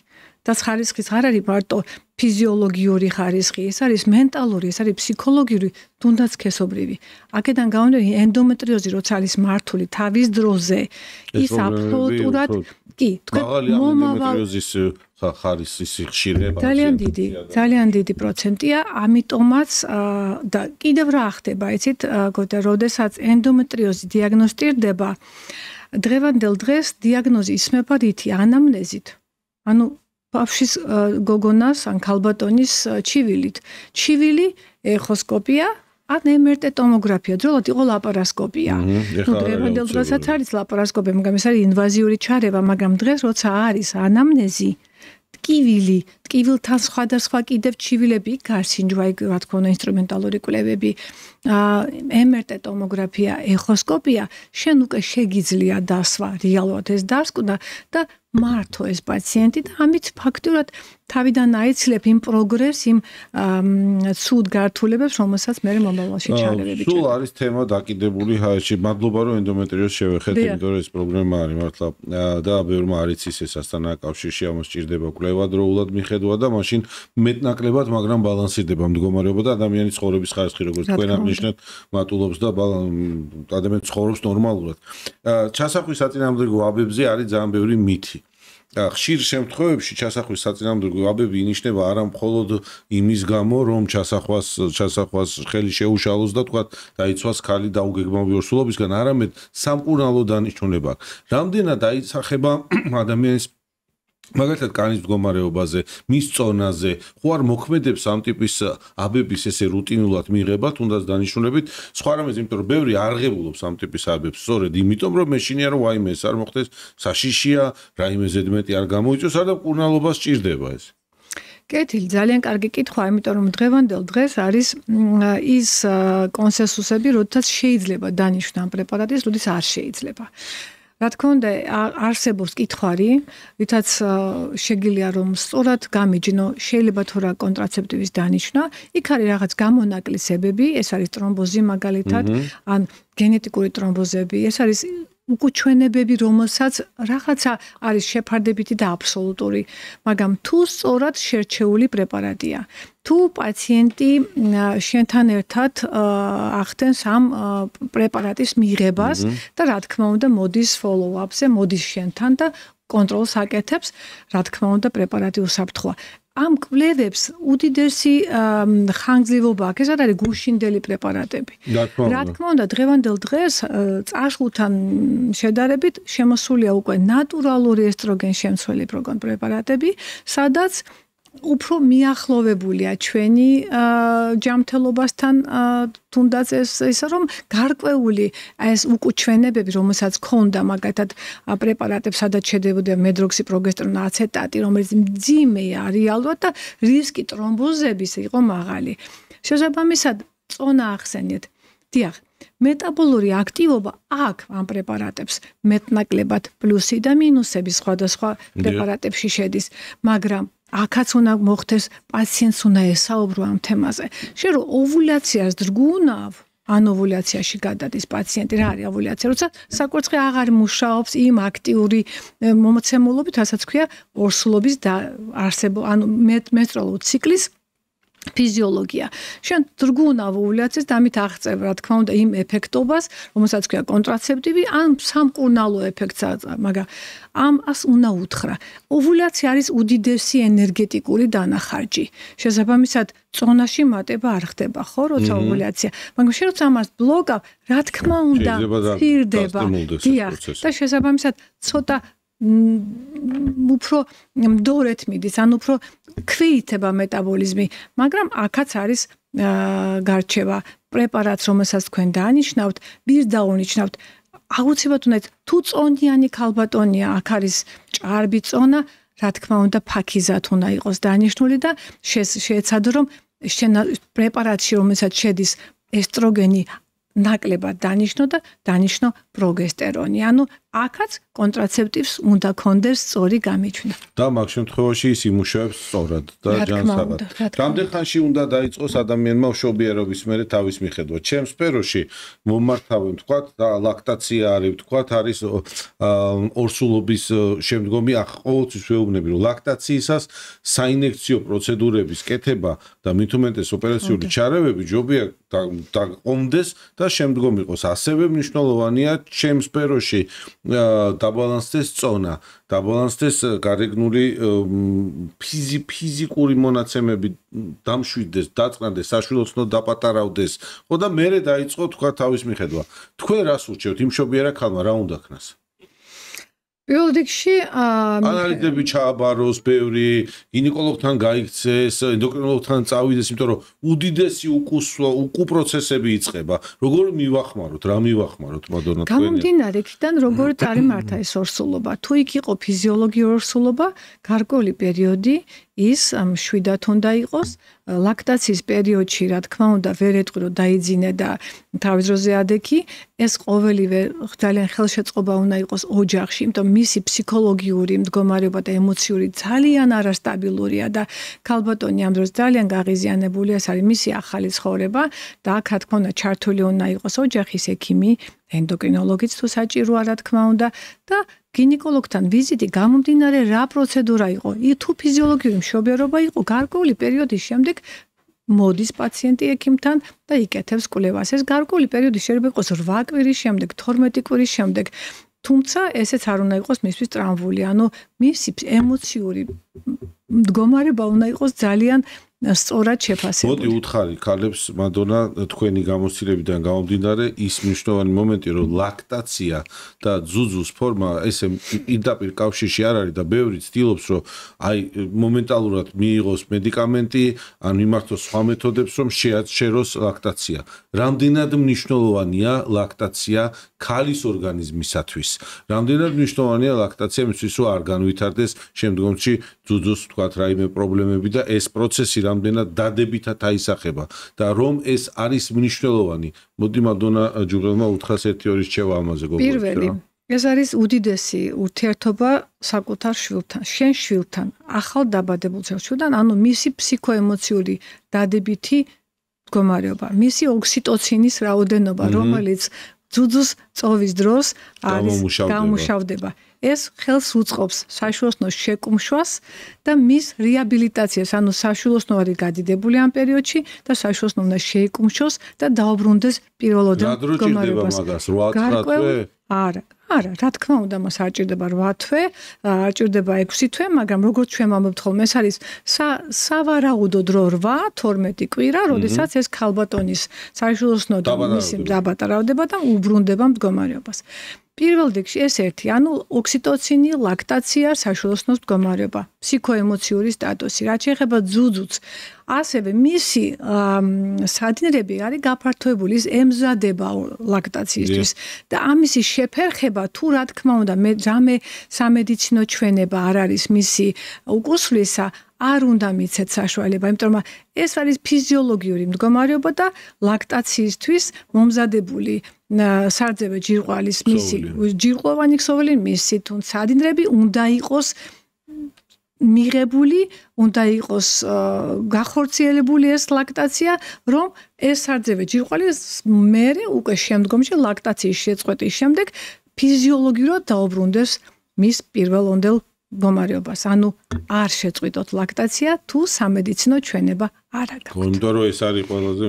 [SPEAKER 2] და ხარისხის არ არის მარტო ფიზიოლოგიური ხარისხი, ეს არის მენტალური, ეს არის ფსიქოლოგიური, თუნდაც სქესობრივი. აქედან გამომდინარე, ენდომეტრიოზი როცა არის მართული თავის დროზე, ის აბსოლუტურად კი, თქვენ
[SPEAKER 1] ენდომეტრიოზის ხარისხის ხშირება
[SPEAKER 2] ძალიან დიდი პროცენტია, ამიტომაც და კიდევ რა ხდება, იცით, როდესაც ენდომეტრიოზი დიაგნოსტირდება, დღევანდელ დღეს დიაგნოზი ისმება რითი ანამნეზით. ანუ ბავშვის გოგონას ან ქალბატონის ჩივილით. ჩივილი, ეხოსკოპია, ან MRT ტომოგრაფია, ძროულად იყო ლაპარასკოპია. დღევანდელ დღესაც არის ლაპარასკოპია, მაგრამ ეს არის ინვაზიური ჩარევა, მაგრამ დღეს როცა არის ანამნეზი, ტკივილთან სხვადასხვა კიდევ ჩივილები, გარსინჯვა, რა თქმა უნდა, ინსტრუმენტალური კვლევები, MRT ტომოგრაფია, ეხოსკოპია, შენ უკვე შეგიძლია დასვა, რეალურად ეს დასკვნა და მართო ეს პაციენტი და ამით ფაქტურად თავიდან აიცილებ იმ პროგრესს, იმ ცუდ გართულებებს, რომელსაც მე მომავალში ჩალევები ჭირდება.
[SPEAKER 1] სულ არის თემა დაკიდებული ჰაერში. მადლობა რომ ენდომეტრიოზს შევეხეთ, იმიტომ რომ ეს პრობლემა არის მართლა და ბევრმა არ იცის ესასთან აკავშირში, ამას ჭირდება კვლევა დროულად მიხედვა და მაშინ მეტნაკლებად, მაგრამ ბალანსირდება მდგომარეობა და ადამიანის ცხოვრების ხარისხი, როგორც თქვენ აღნიშნეთ, მატულობს და ადამიანი ცხოვრობს ნორმალურად. ჩასახვის საწინააღმდეგო აბებზე არის ძალიან ბევრი მითი. ხშირ შემთხვევებში ჩასახვის საწინააღმდეგო აბები ინიშნება არა მხოლოდ იმის გამო, რომ ჩასახვას ხელი შეუშალოს და თქვა დაიცვას ქალი დაუგეგმავი ორსულობისგან, არამედ სამკურნალო დანიშნულება. რამდენად დაისახება ადამიანის მაგალითად კანის მდგომარეობაზე, მის წონაზე, ხო არ მოქმედებს ამ ტიპის აბების ესე რუტინულად მიღება, თუნდაც დანიშნულებით, სხვა რამეს, იმიტომ რომ ბევრი არღებულობს ამ ტიპის აბებს, სწორედ იმიტომ რომ მეშინია რომ ვაიმე ეს არ მოხდეს, საშიშია, რაიმე ზედმეტი არ გამოიწვევს, და მკურნალობა სჭირდება ეს.
[SPEAKER 2] კეთილი, ძალიან კარგი კითხვაა, იმიტომ რომ დღევანდელ დღეს არის ის კონსენსუსები, როდესაც შეიძლება დანიშნა ამ პრეპარატის, როდის არ შეიძლება. რა თქმა უნდა, არსებობს კითხვარი, რითაც შეგიძლია რომ სწორად გამიჯნო, შეიძლება თუ რა კონტრაცეპტივის დანიშნა, იქ არის რაღაც გამონაკლისებები, ეს არის ტრომბოზი მაგალითად, ან გენეტიკური ტრომბოზები, ეს არის უკუჩვენებები, რომელსაც რაღაცა არის შეფარდებითი და აბსოლუტური, მაგრამ თუ სწორად შერჩეული პრეპარატია. თუ პაციენტი შენთან ერთად ახდენს ამ პრეპარატის მიღებას და რა თქმა უნდა მოდის follow-up-ზე, მოდის შენთან და კონტროლს აკეთებს, რა თქმა უნდა პრეპარატი უსაფრთხოა. ამ კვლევებს უდიდესი ხანგრძლივობა აქვს, ეს არის გუშინდელი პრეპარატები. რა თქმა უნდა, დღევანდელ დღეს წარსულთან შედარებით შემოსულია უკვე ნატურალური ესტროგენ შემცველი პრეპარატები, სადაც უფრო მიახლოვებულია ჩვენი ჯანმრთელობასთან თუნდაც ისე რომ გარკვეული ეს უკუჩვენებები რომელსაც ქონდა მაგათად პრეპარატებს სადაც შედებოდა მედროქსიპროგესტერონ აცეტატი რომელიც მძიმეა რეალურად და რისკი ტრომბოზების იყო მაღალი შესაბამისად წონა ახსენეთ დიახ მეტაბოლური აქტივობა აქ ამ პრეპარატებს მეტნაკლებად პლუსი და მინუსები სხვადასხვა პრეპარატებში შედის მაგრამ აქაც უნდა მოხდეს პაციენტს უნდა ესაუბრო ამ თემაზე შენ რომ ოვულაციას დრგუნავ ან ოვულაციაში გადადის პაციენტი რა არის ოვულაცია როცა საკვერცხე აღარ მუშაობს იმ აქტიური მომცემულობით რასაც ქვია ორსულობის და არსებობა ანუ მენსტრუალურ ციკლის ფიზიოლოგია. შენ დრგუნავ ოვულაციას და ამით აღწევ რა თქმა უნდა იმ ეფექტობას, რომელსაც ქვია კონტრაცეპტივი, ან სამკურნალო ეფექტს, მაგრამ ამას უნდა უთხრა. ოვულაცია არის უდიდესი ენერგეტიკული დანახარჯი. შესაბამისად, წონაში მატება არ ხდება, ხო, როცა ოვულაცია. მაგრამ შენ როცა ამას ბლოკავ, რა თქმა უნდა, ფირდება. და შესაბამისად, ცოტა უფრო მდორეთ მიდის, ან უფრო ქვეითება მეტაბოლიზმი, მაგრამ აქაც არის გარჩევა პრეპარატს, რომელსაც თქვენ დაანიშნავთ, ვირ დაუნიშნავთ. აუცილებლად უნდა თუ წონიანი ქალბატონია, აქ არის ჭარბი წონა, რა თქმა უნდა, ფაქიზად უნდა იყოს დაანიშნული და შეეცადო რომ პრეპარატში, რომელსაც შედის ესტროგენი ნაკლებად დანიშნო და დანიშნო პროგესტერონი. ანუ აქაც კონტრაცეპტივს უნდა კონდეს სწორი გამიჩნდა.
[SPEAKER 1] და მაგ შემთხვევაში ის იმუშავებს სწორად და ჯანსაღად. რამდენ ხანში უნდა დაიწყოს ადამიანმა მშობიარობის მერე თავის მიხედვა? ჩემს სფეროში მომართავენ თქვათ და ლაქტაცია არის, თქვათ არის ორსულობის შემდგომი ყოველთვის ვეუბნები რომ ლაქტაციისას საინექციო პროცედურების კეთება და მით უმეტეს ოპერაციული ჩარევები ჯობია დაყონდეს და შემდგომ იყოს. ასევე მნიშვნელოვანია ჩემს სფეროში დაბალანსდეს წონა, დაბალანსდეს გარეგნული ფიზიკური მონაცემები დამშვიდეს, დაწყნდეს, საშვილოსნოდ დაპატარავდეს. ხო და მერე დაიწყო თქვა თავის მიხედვა. თქვენ რას ურჩევთ იმ მშობიარა ქალმა რა უნდა ქნას?
[SPEAKER 2] პირველ რიგში
[SPEAKER 1] ანალიზები ჩააბაროს, ბევრი გინეკოლოგთან გაიქცეს, ენდოკრინოლოგთან წავიდეს, იმიტომ რომ უდიდესი უკუ პროცესები იწყება. როგორ მივახმაროთ, რა მივახმაროთ, მადონა თქვენი?
[SPEAKER 2] გამომდინარე იქიდან როგორ წარიმართა ეს ორსულობა. თუ იქ იყო ფიზიოლოგიური ორსულობა, გარკვეული პერიოდი ის მშვიდად უნდა იყოს. ლაქტაციის პერიოდში, რა თქმა უნდა, ვერ ეტყვი რომ დაიძინე და თავის დროზე ადექი, ეს ყოველივე ძალიან ხელშეწყობა უნდა იყოს ოჯახში, იმიტომ მისი ფსიქოლოგიური მდგომარეობა და ემოციური ძალიან არასტაბილურია და ქალბატონი ამ დროს ძალიან გაღიზიანებულია, ეს არის მისი ახალი ცხოვრება და აქ რა თქმა უნდა ჩართული უნდა იყოს ოჯახის ექიმი, ენდოკრინოლოგიც თუ საჭიროა, რა თქმა უნდა და გინეკოლოგთან ვიზიტი გამომდინარე რა პროცედურა იყო, თუ ფიზიოლოგიური მშობიარობა იყო, გარკვეული პერიოდის შემდეგ მოდის პაციენტი ექიმთან და იკეთებს კვლევას. ეს გარკვეული პერიოდი შეიძლება იყოს 8 კვირის შემდეგ, 12 კვირის შემდეგ. თუმცა ესეც არ უნდა იყოს მისთვის ტრამვული, ანუ მისი ემოციური მდგომარეობა უნდა იყოს ძალიან სწორად შეფასებული.
[SPEAKER 1] მოდი უთხარი ქალებს მადონა თქვენი გამოცდილებიდან გამომდინარე ის მნიშვნელოვანი მომენტი რომ ლაქტაცია და ძუძუს ფორმა ესე პირდაპირ კავშირში არ არის და ბევრი ცდილობს რომ აი მომენტალურად მიიღოს მედიკამენტი ან მიმართოს სხვა მეთოდებს რომ შეაჩეროს ლაქტაცია. რამდენად მნიშვნელოვანია ლაქტაცია ქალის ორგანიზმისათვის? რამდენად მნიშვნელოვანია ლაქტაცია მისთვის რომ არ განვითარდეს შემდგომში ძუძუს თქვათ რაიმე პრობლემები და ეს პროცესი რამდენად დადებითად აისახება და რომ ეს არის მნიშვნელოვანი. მოდი მადონა ჯურელმა უთხრას ერთი ორი რჩევა ამაზე გოგო.
[SPEAKER 2] პირველი, ეს არის უდიდესი ურთიერთობა საკუთარ შვილთან, შენ შვილთან, ახალ დაბადებულ შვილთან, ანუ მისი ფსიქოემოციური დადებითი მდგომარეობა, მისი ოქსიტოცინის რაოდენობა, რომელიც ძუძუს წოვის დროს არის გამომუშავდება. ეს ხელს უწყობს საშვილოსნოს შეკუმშვას და მის რეაბილიტაციას, ანუ საშვილოსნო არის გადიდებული ამ პერიოდში და საშვილოსნო უნდა შეიკუმშოს და დაუბრუნდეს პირველოდან მდგომარეობას. არა, რა თქმა უნდა, მას არ ჭირდება 8 თვე, არ ჭირდება 6 თვე, მაგრამ როგორც ჩვენ ვამბობთ ხოლმე, ეს არის სავარაუდო დრო 8-12 კვირა, როდესაც ეს ქალბატონის საშვილოსნო და მისი დაბატარავდება და უბრუნდება მდგომარეობას. პირველ რიგში ეს ერთი, ანუ ოქსიტოცინი, ლაქტაცია, საშვილოსნოს მდგომარეობა, ფსიქოემოციური სტატუსი, რაც შეეხება ძუძუც, ასევე მისი სადინრები არის გაფართოებული, ის ემზადება ლაქტაციისთვის და ამისი შეფერხება თუ რა თქმა უნდა მე სამედიცინო ჩვენება არ არის მისი უკუსვლისა არ უნდა მიცეთ საშუალება, იმიტომ რომ ეს არის ფიზიოლოგიური მდგომარეობა და ლაქტაციისთვის მომზადებული სარძევე ჯირყვალის მისი ჯირყლოვანი ქსოვილი მისი თუნდაც სადინრები უნდა იყოს მიღებული, უნდა იყოს გახორციელებული ეს ლაქტაცია, რომ ეს სარძევე ჯირყვალი მერე უკვე შემდგომში ლაქტაციის შეწყვეტის შემდეგ ფიზიოლოგიურად დაუბრუნდეს მის პირველონდელ მდგომარეობას. ანუ არ შეწყვიტოთ ლაქტაცია თუ სამედიცინო ჩვენება არ აქვს.
[SPEAKER 1] იმიტომ რომ ეს არის ყველაზე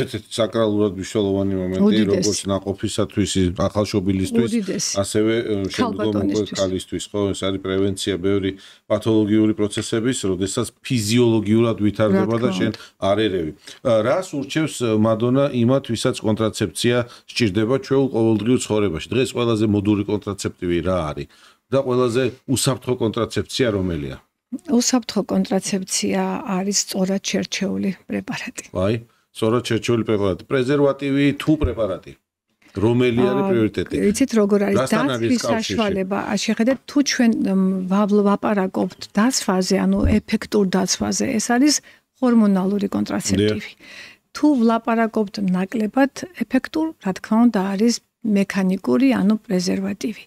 [SPEAKER 1] ერთ-ერთი საკრალურად მნიშვნელოვანი მომენტი, როგორც ნაყოფისათვის, ახალშობილისთვის, ასევე შემდგომ კალისთვის, ხო, ეს არის პრევენცია ბევრი პათოლოგიური პროცესების, როდესაც ფიზიოლოგიურად ვითარდება და შენ არ ერევი. რას ურჩევს მადონა იმათ, ვისაც კონტრაცეფცია სჭირდება ჩვეულ ყოველდღიურ ცხოვრებაში? დღეს ყველაზე მოდური კონტრაცეპტივი რა არის? და ყველაზე უსაფრთხო კონტრაცეფცია რომელია?
[SPEAKER 2] უსაფრთხო კონტრაცეფცია არის სწორად შერჩეული პრეპარატი.
[SPEAKER 1] აი, სწორად შერჩეული პრეპარატი. პრეზერვატივი თუ პრეპარატი? რომელი არის პრიორიტეტი?
[SPEAKER 2] იცით როგორ არის დაცვის საშუალება? შეხედეთ თუ ჩვენ ვაპარაკობთ დაცვაზე, ანუ ეფექტურ დაცვაზე, ეს არის ჰორმონალური კონტრაცეპტივი. თუ ვლაპარაკობთ ნაკლებად ეფექტურ, რა თქმა უნდა არის მექანიკური, ანუ პრეზერვატივი.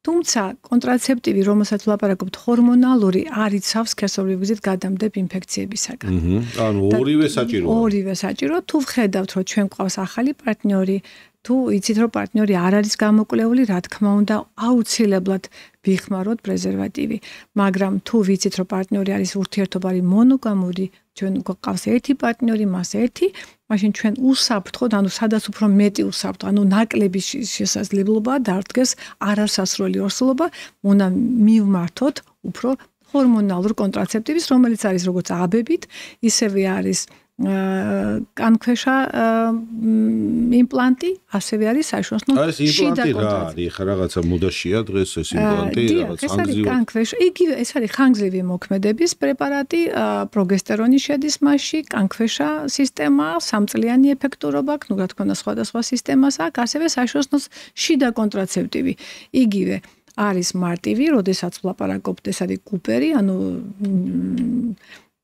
[SPEAKER 2] თუმცა კონტრაცეპტივი, რომელსაც ვლაპარაკობთ ჰორმონალური, არ იცავს სქესობრივი გზით გადამდებ ინფექციებისაგან.
[SPEAKER 1] ანუ ორივე საჭიროა.
[SPEAKER 2] ორივე საჭიროა. თუ ვხედავთ, რომ ჩვენ გვყავს ახალი პარტნიორი, თუ იცით, რომ პარტნიორი არ არის გამოკვლეული, რა თქმა უნდა, აუცილებლად ვიხმაროთ პრეზერვატივი. მაგრამ თუ ვიცით, რომ პარტნიორი არის ურთიერთობა არის მონოგამური, ჩვენ გვყავს ერთი პარტნიორი, მას ერთი, მაშინ ჩვენ უსაფრთხოდ, ანუ სადაც უფრო მეტი უსაფრთხო, ანუ ნაკლები შესაძლებლობაა დარდგეს არასასრული ორსულობა, უნდა მივმართოთ უფრო ჰორმონალურ კონტრაცეპტივის, რომელიც არის როგორც აბებით, ისევე არის კანქვეშა იმპლანტი, ასევე არის საშუალო
[SPEAKER 1] შიდა კონტრაცეპტივი. რა არის? ხა რაღაცა მოდაშია დღეს ეს იმპლანტი, რაღაც ხანგრძლივი.
[SPEAKER 2] კანქვეშა, იგივე ეს არის ხანგრძლივი მოქმედების პრეპარატი, პროგესტერონი შედის მასში, კანქვეშა სისტემა, სამწლიანი ეფექტურობა აქვს, რა თქმა უნდა სხვადასხვა სისტემას აქვს, ასევე საშუალო შიდა კონტრაცეპტივი. იგივე არის მარტივი, როდესაც ვლაპარაკობთ, ეს არის კუპერი, ანუ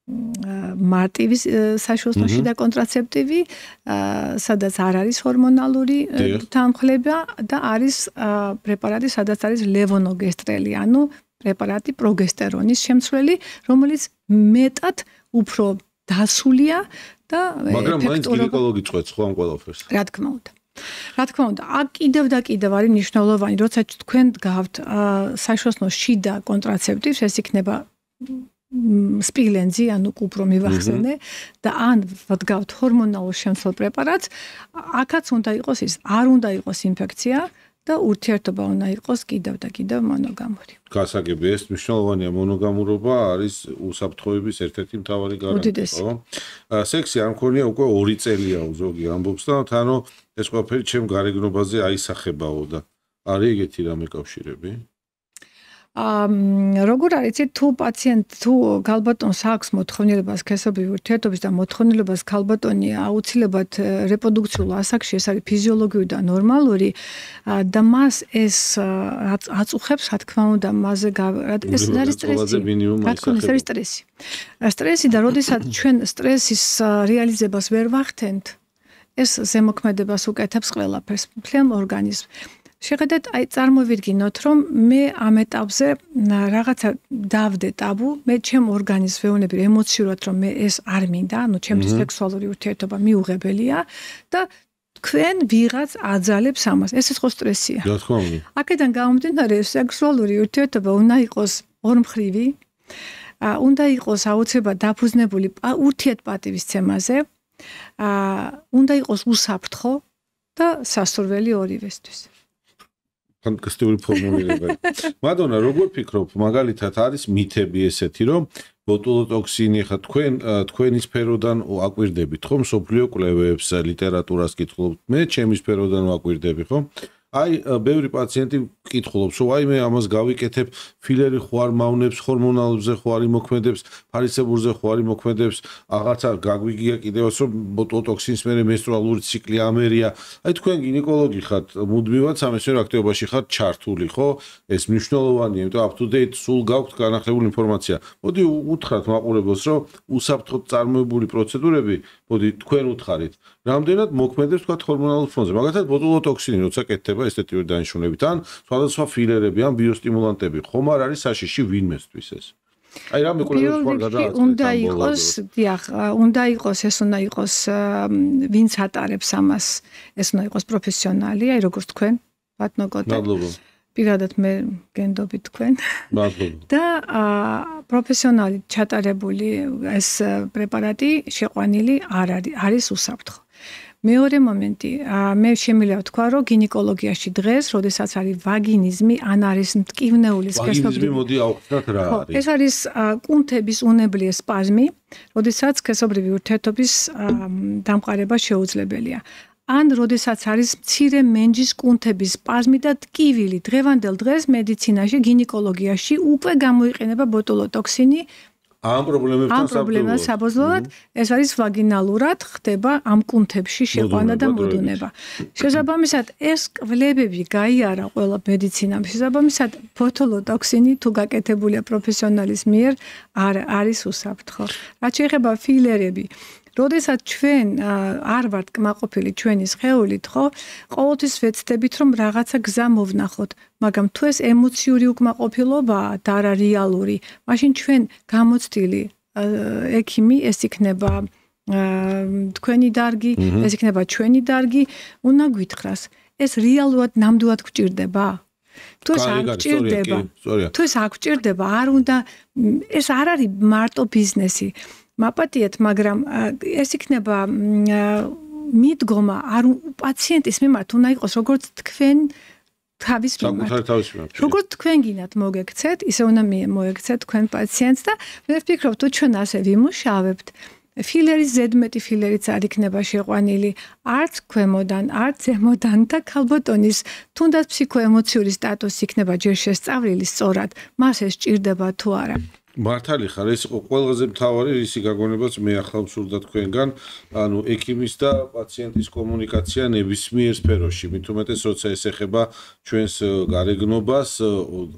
[SPEAKER 2] მარტივის საშუალო შიდა კონტრაცეპტივი, სადაც არ არის ჰორმონალური თანხლება და არის პრეპარატი, სადაც არის ლევონოგესტრელი, ანუ პრეპარატი პროგესტერონის შემცვლელი, რომელიც მეტად უფრო დასულია და
[SPEAKER 1] მაგრამ მაინც გინეკოლოგი წვეთს ხო ამ ყველაფერს?
[SPEAKER 2] რა თქმა უნდა. რა თქმა უნდა, აქ კიდევ და კიდევ არის მნიშვნელოვანი, როცა თქვენ გგავთ საშუალო შიდა კონტრაცეპტივს, ეს იქნება სპილენძი, ანუ კუპრო მივახსენე და ან ვდგავთ ჰორმონალურ შემცვლელ პრეპარატს, აქაც უნდა იყოს ის, არ უნდა იყოს ინფექცია და ურთიერთობა უნდა იყოს კიდევ და კიდევ მონოგამური.
[SPEAKER 1] გასაგები, ეს მნიშვნელოვანია, მონოგამურობა არის უსაფრთხოების ერთ-ერთი მთავარი გარანტია, ხო? სექსი არ მქონია უკვე 2 წელია ზოგი ამბობს და თანო ეს ყველაფერი ჩემ გარეგნობაზე აისახებაო და არის ეგეთი რამე კავშირები?
[SPEAKER 2] როგორ არის, თუ პაციენტ თუ ქალბატონს აქვს მოთხოვნილება სქესობრივი ურთიერთობის და მოთხოვნილებას ქალბატონი აუცილებლად რეპროდუქციულ ასაკში, ეს არის ფიზიოლოგიური და ნორმალური და მას ეს აწუხებს, რა თქმა უნდა, მასზე ეს არის სტრესი. რა თქმა უნდა, ეს არის სტრესი. სტრესი და როდესაც ჩვენ სტრესის რეალიზებას ვერ ვახდენთ, ეს ზემოქმედებას უკეთებს ყველაფერს, მთლიან ორგანიზმს. შეხედეთ, აი წარმოვიდგინოთ, რომ მე ამ ეტაპზე რაღაცა დავდე ტაბუ, მე ჩემ ორგანიზმს ვეუბნები ემოციურად, რომ მე ეს არ მინდა, ანუ ჩემთვის სექსუალური ურთიერთობა მიუღებელია და თქვენ ვიღაც აძალებს ამას. ეს ხო სტრესია.
[SPEAKER 1] რა თქმა უნდა.
[SPEAKER 2] აქედან გამომდინარე, სექსუალური ურთიერთობა უნდა იყოს ორმხრივი, უნდა იყოს აუცილებლად დაფუძნებული ურთიერთპატივისცემაზე, უნდა იყოს უსაფრთხო და სასურველი ორივესთვის.
[SPEAKER 1] ფანტასტიკური ფორმულირება. მადონა, როგორ ფიქრობ, მაგალითად არის მითები ესეთი, რომ ბოტულოტოქსინი ხა თქვენი სფეროდან აკვირდებით, ხო? მსოფლიო კვლევებს, ლიტერატურას კითხულობთ. მე ჩემი სფეროდან ვაკვირდები, ხო? აი ბევრი პაციენტი მკითხულობს, რომ აი მე ამას გავიკეთებ, ფილერი ხო არ მავნებს, ჰორმონალებზე ხო არ იმოქმედებს, ფარისებრზე ხო არ იმოქმედებს, აღარცა გაგვიგია კიდევაც რომ ბოტოქსინის მერე მენსტრუალური ციკლი ამერია. აი თქვენ გინეკოლოგი ხართ, მუდმივად სამეცნიერო აქტივობაში ხართ ჩართული, ხო? ეს მნიშვნელოვანია, იმიტომ up to date სულ გაქვთ განახლებული ინფორმაცია. მოდი უთხრათ მაყურებელს, რომ უსაფრთხოდ წარმოებული პროცედურები, მოდი თქვენ უთხარით, რამდენად მოქმედებს თქვა ჰორმონალურ ფონზე. მაგალითად ბოტულოტოქსინი როცა კეთდება ესთეტიური დანიშნულებით ან სხვადასხვა ფილერები ან ბიოსტიმულანტები, ხომ არ არის საშიში ვინმესთვის ეს? აი რამე ყველა სხვა გადააწყდეს.
[SPEAKER 2] უნდა იყოს, დიახ, უნდა იყოს, ეს უნდა იყოს ვინც ატარებს ამას, ეს უნდა იყოს პროფესიონალი, აი როგორც თქვენ, ბატონო გოტე.
[SPEAKER 1] მადლობა.
[SPEAKER 2] პირადად მე გენდობით თქვენ.
[SPEAKER 1] მადლობა.
[SPEAKER 2] და პროფესიონალი ჩატარებული ეს პრეპარატი შეყვანილი არ არის უსაფრთხო. მეორე მომენტი, მე შემიძლია ვთქვა, რომ გინეკოლოგიაში დღეს, როდესაც არის ვაგინიზმი, ან არის მტკივნეული სქესობრივი.
[SPEAKER 1] ვაგინიზმი მოდი ავხსნათ რა არის.
[SPEAKER 2] ეს არის კუნთების უნებლიე სპაზმი, როდესაც სქესობრივი ურთიერთობის დამყარება შეუძლებელია. ან როდესაც არის მცირე მენჯის კუნთების სპაზმი და ტკივილი. დღევანდელ დღეს მედიცინაში, გინეკოლოგიაში უკვე გამოიყენება ბოტულოტოქსინი.
[SPEAKER 1] ამ პრობლემებთან
[SPEAKER 2] საბრძოლოდ ეს არის ვაგინალურად ხდება ამ კუნთებში შეყვანა და მოდუნება. შესაბამისად ეს კვლევები გაიარა ყველა მედიცინამ. შესაბამისად ბოტულოტოქსინი თუ გაკეთებულია პროფესიონალის მიერ არის უსაფრთხო. რაც შეეხება ფილერები, როდესაც ჩვენ არ ვართ კმაყოფილი ჩვენი სხეულით, ხო? ყოველთვის ვეცდებით რომ რაღაცა გზა მოვნახოთ, მაგრამ თუ ეს ემოციური უკმაყოფილობაა და არა რეალური, მაშინ ჩვენ გამოცდილი ექიმი ეს იქნება თქვენი დარგი, ეს იქნება ჩვენი დარგი, უნდა გვითხრას. ეს რეალურად ნამდვილად გვჭირდება? თუ ეს არ გვჭირდება, არ უნდა ეს არ არის მარტო ბიზნესი. მაპატიეთ, მაგრამ ეს იქნება მიდგომა არ პაციენტის მიმართ უნდა იყოს როგორც თქვენ თავის მიმართ. როგორც თქვენ გინდათ მოგექცეთ, ისე უნდა მოექცეთ თქვენ პაციენტს და მე ვფიქრობ, თუ ჩვენ ასე ვიმუშავებთ, ფილერის ზედმეტი ფილერიც არ იქნება შეყვანილი არც ქვემოდან, არც ზემოდან და ქალბატონის თუნდაც ფსიქოემოციური სტატუსი იქნება ჯერ შესწავლილი სწორად, მას ეს ჭირდება თუ არა.
[SPEAKER 1] მართალი ხარ, ეს იყო ყველაზე მთავარი რისი გაგონებაც მე ახლა ვსურდა თქვენგან, ანუ ექიმის და პაციენტის კომუნიკაცია ნებისმიერ სფეროში, მით უმეტეს როცა ეს ეხება ჩვენს გარეგნობას,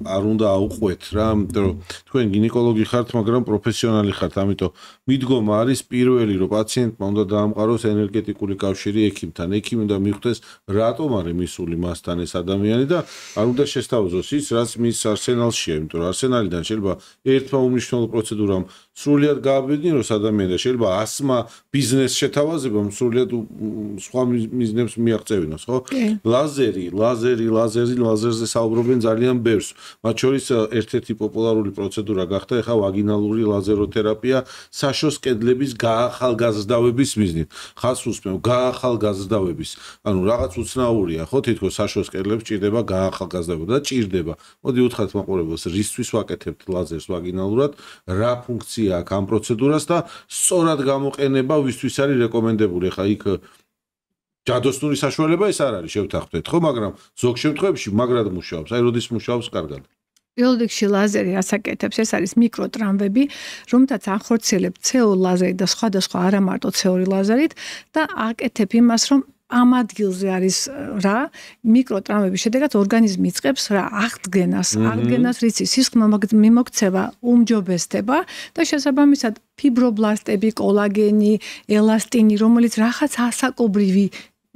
[SPEAKER 1] არ უნდა აუყვეთ რა, იმიტომ რომ თქვენ გინეკოლოგი ხართ, მაგრამ პროფესიონალი ხართ, ამიტომ მიდგომა არის პირველი, რომ პაციენტმა უნდა დაამყაროს ენერგეტიკული კავშირი ექიმთან, ექიმი უნდა მიხვდეს, რატომ არის მისული მასთან ეს ადამიანი და არ უნდა შესთავაზოს ის, რაც მის არსენალშია, იმიტომ რომ არსენალიდან შეიძლება ერთმა უმნიშვნელო პროცედურამ სრულიად გააბედნიეროს ადამიანი და შეიძლება ასმა ბიზნეს შეთავაზებამ სრულიად სხვა მიზნებს მიაღწევინოს, ხო? ლაზერზე საუბრობენ ძალიან ბევრს. მათ შორის ერთ-ერთი პოპულარული პროცედურა გახდა ეხა ვაგინალური ლაზეროთერაპია საშოს კედლების გაახალგაზრდავების მიზნით. ხას უსმევ გაახალგაზრდავების. ანუ რაღაც უცნაურია, ხო? თითქოს საშოს კედლებს ჭირდება გაახალგაზრდავება და ჭირდება. მოდი უთხრათ მაყურებელს, რისთვის ვაკეთებთ ლაზერს ვაგინალურად, რა ფუნქცია აქვს ამ პროცედურას და სწორად გამოყენება ვისთვის არის რეკომენდებული. ხა იქ ჯადოსნური საშუალება ეს არ არის შევთანხმდეთ, ხო, მაგრამ ზოგ შემთხვევებში მაგრად მუშაობს. აი როდის მუშაობს კარგად.
[SPEAKER 2] პირველ რიგში ლაზერი ასაკეთებს, ეს არის მიკროტრამვები, რომლითაც ახორციელებთ CO ლაზერი და სხვადასხვა არა მარტო CO ლაზერით და აკეთებ იმას, რომ ამ ადგილზე არის რა მიკროტრამვების შედეგად ორგანიზმი იწყებს რა აღდგენას, რითი სისხლმა მიმოქცევა უმჯობესდება და შესაბამისად ფიბრობლასტები, კოლაგენი, ელასტინი, რომელიც რაღაც ასაკობრივი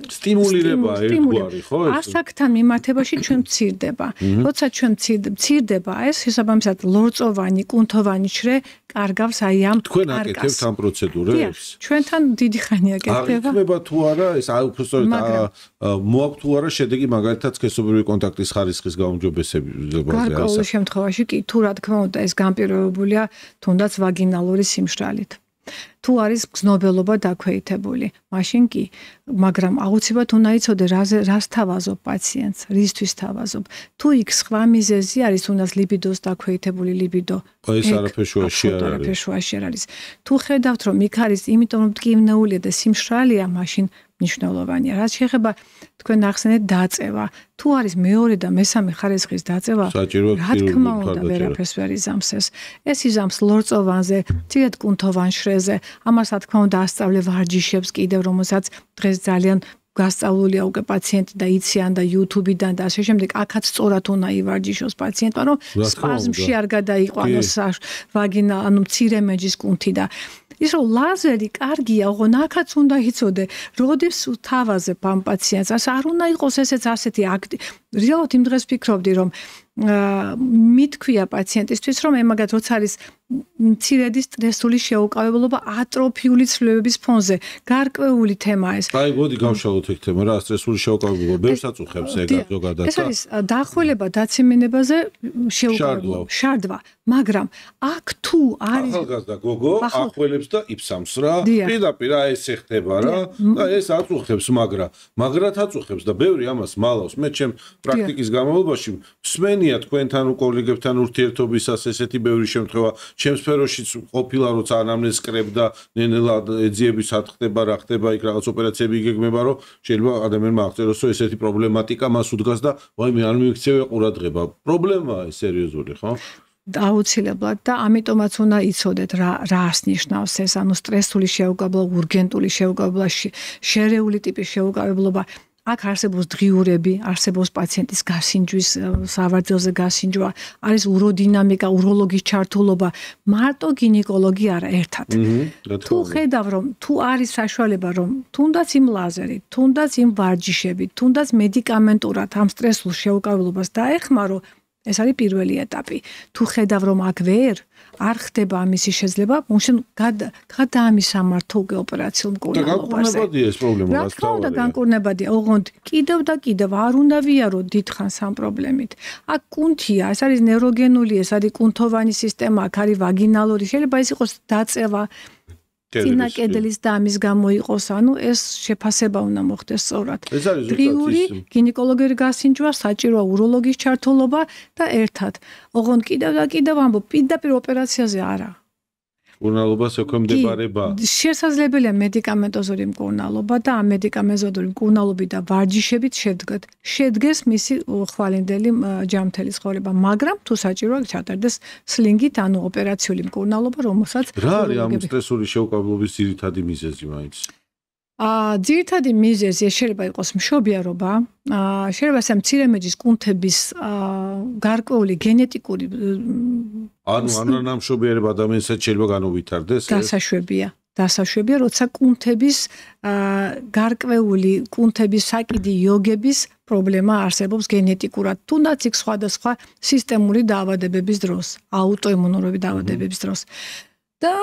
[SPEAKER 1] სტიმულირება ერთგვარი, ხო?
[SPEAKER 2] ასაკთან მიმართებაში ჩვენ მცირდება. როცა ჩვენ მცირდება, ეს შესაბამისად ლორწოვანი, კუნთოვანი შრე კარგავს აი ამ
[SPEAKER 1] თქვენ აკეთებთ ამ პროცედურებს?
[SPEAKER 2] ჩვენთან დიდი ხანია კეთდება.
[SPEAKER 1] აღიქმება თუ არა, ეს უბრალოდ მოაქვს თუ არა შედეგი მაგალითად სქესობრივი კონტაქტის ხარისხის გაუმჯობესებაზე.
[SPEAKER 2] გარკვეულ შემთხვევაში კი თუ რა თქმა უნდა ეს განპირობებულია თუნდაც ვაგინალური სიმშრალით. თუ არის გზნობელობა დაქვეითებული, მაშინ კი, მაგრამ აუცილებლად უნდა იცოდე რას თავაზობ პაციენტს, რისთვის თავაზობ. თუ იქ სხვა მიზეზი არის, თუნდაც ლიბიდოს დაქვეითებული ლიბიდო.
[SPEAKER 1] ეს არაფერშუაში არ არის.
[SPEAKER 2] თუ ხედავთ რომ იქ არის, იმიტომ რომ მტკივნეულია და სიმშრალეა, მაშინ მნიშვნელოვანია. რაც შეეხება თქვენ ახსენეთ დაწევა, თუ არის მეორე და მესამე ხარისხის დაწევა, რა თქმა უნდა ვერაფერს ვერ იზამს ეს. ეს იზამს ლორწოვანზე, ცირად კუნთოვან შრეზე, ამას რა თქმა უნდა ასწავლე ვარჯიშებს კიდევ, რომელსაც დღეს ძალიან გასწავლულია უკვე პაციენტი და იციან და YouTube-დან და ასე შემდეგ, აქაც სწორად უნდა ივარჯიშოს პაციენტმა, რომ სპაზმში არ გადაიყვანოს ვაგინა, ანუ მცირე მეჯის კუნთი და ის რომ ლაზერი კარგია, ოღონ აქაც უნდა იცოდე, როდის თავაზებ ამ პაციენტს, არ უნდა იყოს ესეც ასეთი რეალურად იმ დღეს ფიქრობდი, რომ მithქვია პაციენტისთვის, რომ ემაგათ როცა არის მცირედი სტრესული შეუკავებლობა ატროფიული ცვლილებების ფონზე, გარკვეული თემაა ეს.
[SPEAKER 1] აი, მოდი გავშალოთ ეგ თემა რა, სტრესული შეუკავებლობა, ბევრს აწუხებს ეგ ზოგადად.
[SPEAKER 2] ეს არის დახველება დაციმინებაზე შეუკავებლობა, შარდვა, მაგრამ აქ თუ არის
[SPEAKER 1] ახალგაზრდა გოგო ახველებს და იფსამს რა, პირდაპირ ეს ეხება რა და ეს აწუხებს მაგრად აწუხებს და ბევრი ამას მალავს. მე ჩემ პრაქტიკის განმავლობაში მსმენია თქვენთან კოლეგებთან ურთიერთობისას ესეთი ბევრი შემთხვევა ჩემ სფეროშიც ყოფილა როცა ანამნეზს კრებდა ნენელა ეძიების ატხდება რა ხდება იქ რაღაც ოპერაციები იგეგმება რომ შეიძლება ადამიანმა აღწეროს რომ ესეთი პრობლემატიკა მას უდგას და ვაიმე არ მიიქცევია ყურადღება პრობლემაა ეს სერიოზული ხო
[SPEAKER 2] აუცილებლად და ამიტომაც უნდა იცოდეთ რას ნიშნავს ეს ანუ სტრესული შეუკავებლობა ურგენტული შეუკავებლობა შერეული ტიპის შეუკავებლობა აქ არსებობს დღიურები, არსებობს პაციენტის გასინჯვის, სავარძელზე გასინჯვა, არის უროდინამიკა, უროლოგის ჩართულობა, მარტო გინეკოლოგი არა ერთად. თუ ხედავ რომ თუ არის საშუალება რომ თუნდაც იმ ლაზერით, თუნდაც იმ ვარჯიშებით, თუნდაც მედიკამენტურად ამ სტრესულ შეუკავებლობას დაეხმარო, ეს არის პირველი ეტაპი. თუ ხედავ რომ აქ არ ხდება ამისი შესაძლებლობა, მაშინ გადაამისამართო უკვე ოპერაციულ მკურნალობაზე.
[SPEAKER 1] განკურნებადია ეს პრობლემა,
[SPEAKER 2] რა თქმა უნდა განკურნებადია, ოღონდ კიდევ და კიდევ არ უნდა ვიარო დიდხანს ამ პრობლემით. აქ კუნთია, ეს არის ნეიროგენული, ეს არის კუნთოვანი სისტემა, აქ არის ვაგინალური, შეიძლება ეს იყოს დაწევა. წინა კედლის და ამის გამო იყოს, ანუ ეს შეფასება უნდა მოხდეს სწორად. დღიური გინეკოლოგიური გასინჯვა, საჭიროა უროლოგის ჩართულობა და ერთად. ოღონდ კიდევ და კიდევ ამბობ, პირდაპირ ოპერაციაზე არა.
[SPEAKER 1] მკურნალობას ექვემდებარება.
[SPEAKER 2] შესაძლებელია მედიკამენტოზური მკურნალობა და ამ მედიკამენტოზური მკურნალობით და ვარჯიშებით შედგეს მისი ხვალინდელი ჯამთელი ცხოვრება, მაგრამ თუ საჭიროა ჩატარდეს სლინგით, ანუ ოპერაციული მკურნალობა, რომელსაც
[SPEAKER 1] რა არის ამ სტრესული შეუკავებლობის ძირითადი მიზეზი მაინც?
[SPEAKER 2] ძირითადი მიზეზი შეიძლება იყოს მშობიარობა, შეიძლება ეს მცირე მეჯის კუნთების გარკვეული გენეტიკური
[SPEAKER 1] ანუ ნამშობიარება ადამიანსაც შეიძლება განუვითარდეს
[SPEAKER 2] დასაშვებია, როცა კუნთების გარკვეული კუნთების საკიდი იოგების პრობლემა არსებობს გენეტიკურად, თუნდაც იქ სხვადასხვა სისტემური დაავადებების დროს, აუტოიმუნური დაავადებების დროს. და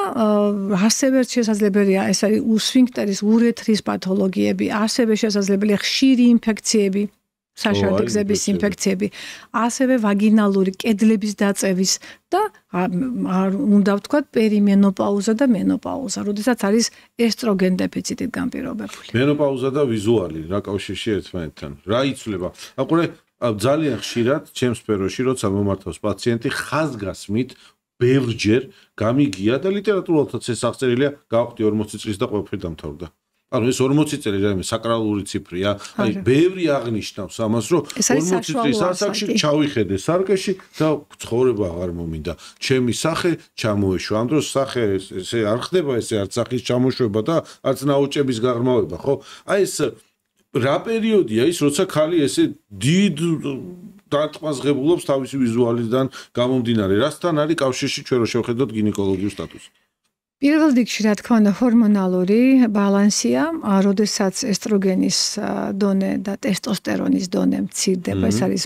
[SPEAKER 2] ასევე შესაძლებელია ეს არის სფინკტერის ურეთრის პათოლოგიები, ასევე შესაძლებელია ხშირი ინფექციები, საშუალო გზების ინფექციები, ასევე ვაგინალური კედლების დაწევის და უნდა ვთქვათ პერიმენოპაუზა და მენოპაუზა, როდესაც არის ესტროგენ დეფიციტით განპირობებული.
[SPEAKER 1] მენოპაუზა და ვიზუალი რა კავშირში ერთმანეთთან? რა იცვლება? აყურე ძალიან ხშირად ჩემს სფეროში როცა მომართავს პაციენტი ხაზგასმით ბევრჯერ გამიგია და ლიტერატურალთაც ეს აღწერილია, გავხდი 40 წლის და ყველაფერი დამთავრდა. ანუ ეს 40 წელი რა საკრალური ციფრია, აი ბევრი აღნიშნავს ამას, რომ 40 წლის ასაკში ჩავიხედე სარკეში და ცხოვრება აღარ მომინდა. ჩემი სახე ჩამოეშვა. ამ დროს სახე ესე არ ხდება, ესე არც სახის ჩამოშვება და არც ნაოჭების გაღრმავება, ხო? აი ეს რა პერიოდია ის, როცა ხალი ესე დიდ დარტყმას ღებულობს თავისი ვიზუალიდან გამომდინარე. რასთან არის კავშირში ჩვენ რო შევხედოთ გინეკოლოგიურ სტატუსს?
[SPEAKER 2] პირველ რიგში რა თქმა უნდა ჰორმონალური ბალანსია, როდესაც ესტროგენის დონე და ტესტოსტერონის დონე მცირდება, ეს არის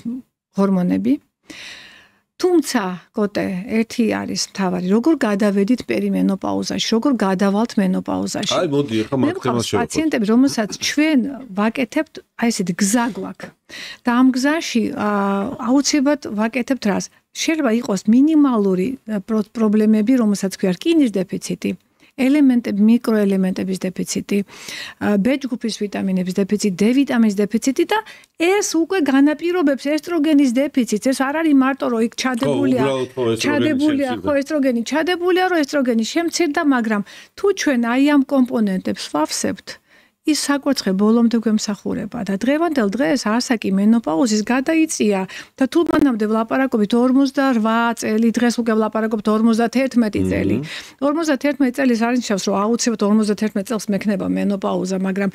[SPEAKER 2] ჰორმონები. თუმცა, კოტე, ერთი არის მთავარი, როგორ გადავედით პერიმენოპაუზაში, როგორ გადავალთ მენოპაუზაში.
[SPEAKER 1] აი, მოდი, ახლა მაგ თემას შევხვდით.
[SPEAKER 2] პაციენტები, რომელსაც ჩვენ ვაკეთებთ, აი ესეთი გზა გვაქვს. და ამ გზაში აუცილებლად ვაკეთებთ რას? შეიძლება იყოს მინიმალური პრობლემები, რომელსაც ქვია რკინის დეფიციტი, ელემენტები, მიკროელემენტების დეფიციტი, B ჯგუფის ვიტამინების დეფიციტი, D ვიტამინის დეფიციტი და ეს უკვე განაპირობებს ესტროგენის დეფიციტს. ეს არ არის მარტო რომ იქ ჩადებულია, ხო ესტროგენი ჩადებულია, რომ ესტროგენი შემცირდა, მაგრამ თუ ჩვენ აი ამ კომპონენტებს ვავსებთ, ის საკვერცხე ბოლომდე გვემსახურება და დღევანდელ დღეს ასაკი მენოპაუზის გადაიწია და თუ მანამდე ვლაპარაკობთ 48 წელი, დღეს უკვე ვლაპარაკობთ 51 წელი. 51 წელი არ ნიშნავს, რომ აუცილებლად 51 წელს მექნება მენოპაუზა, მაგრამ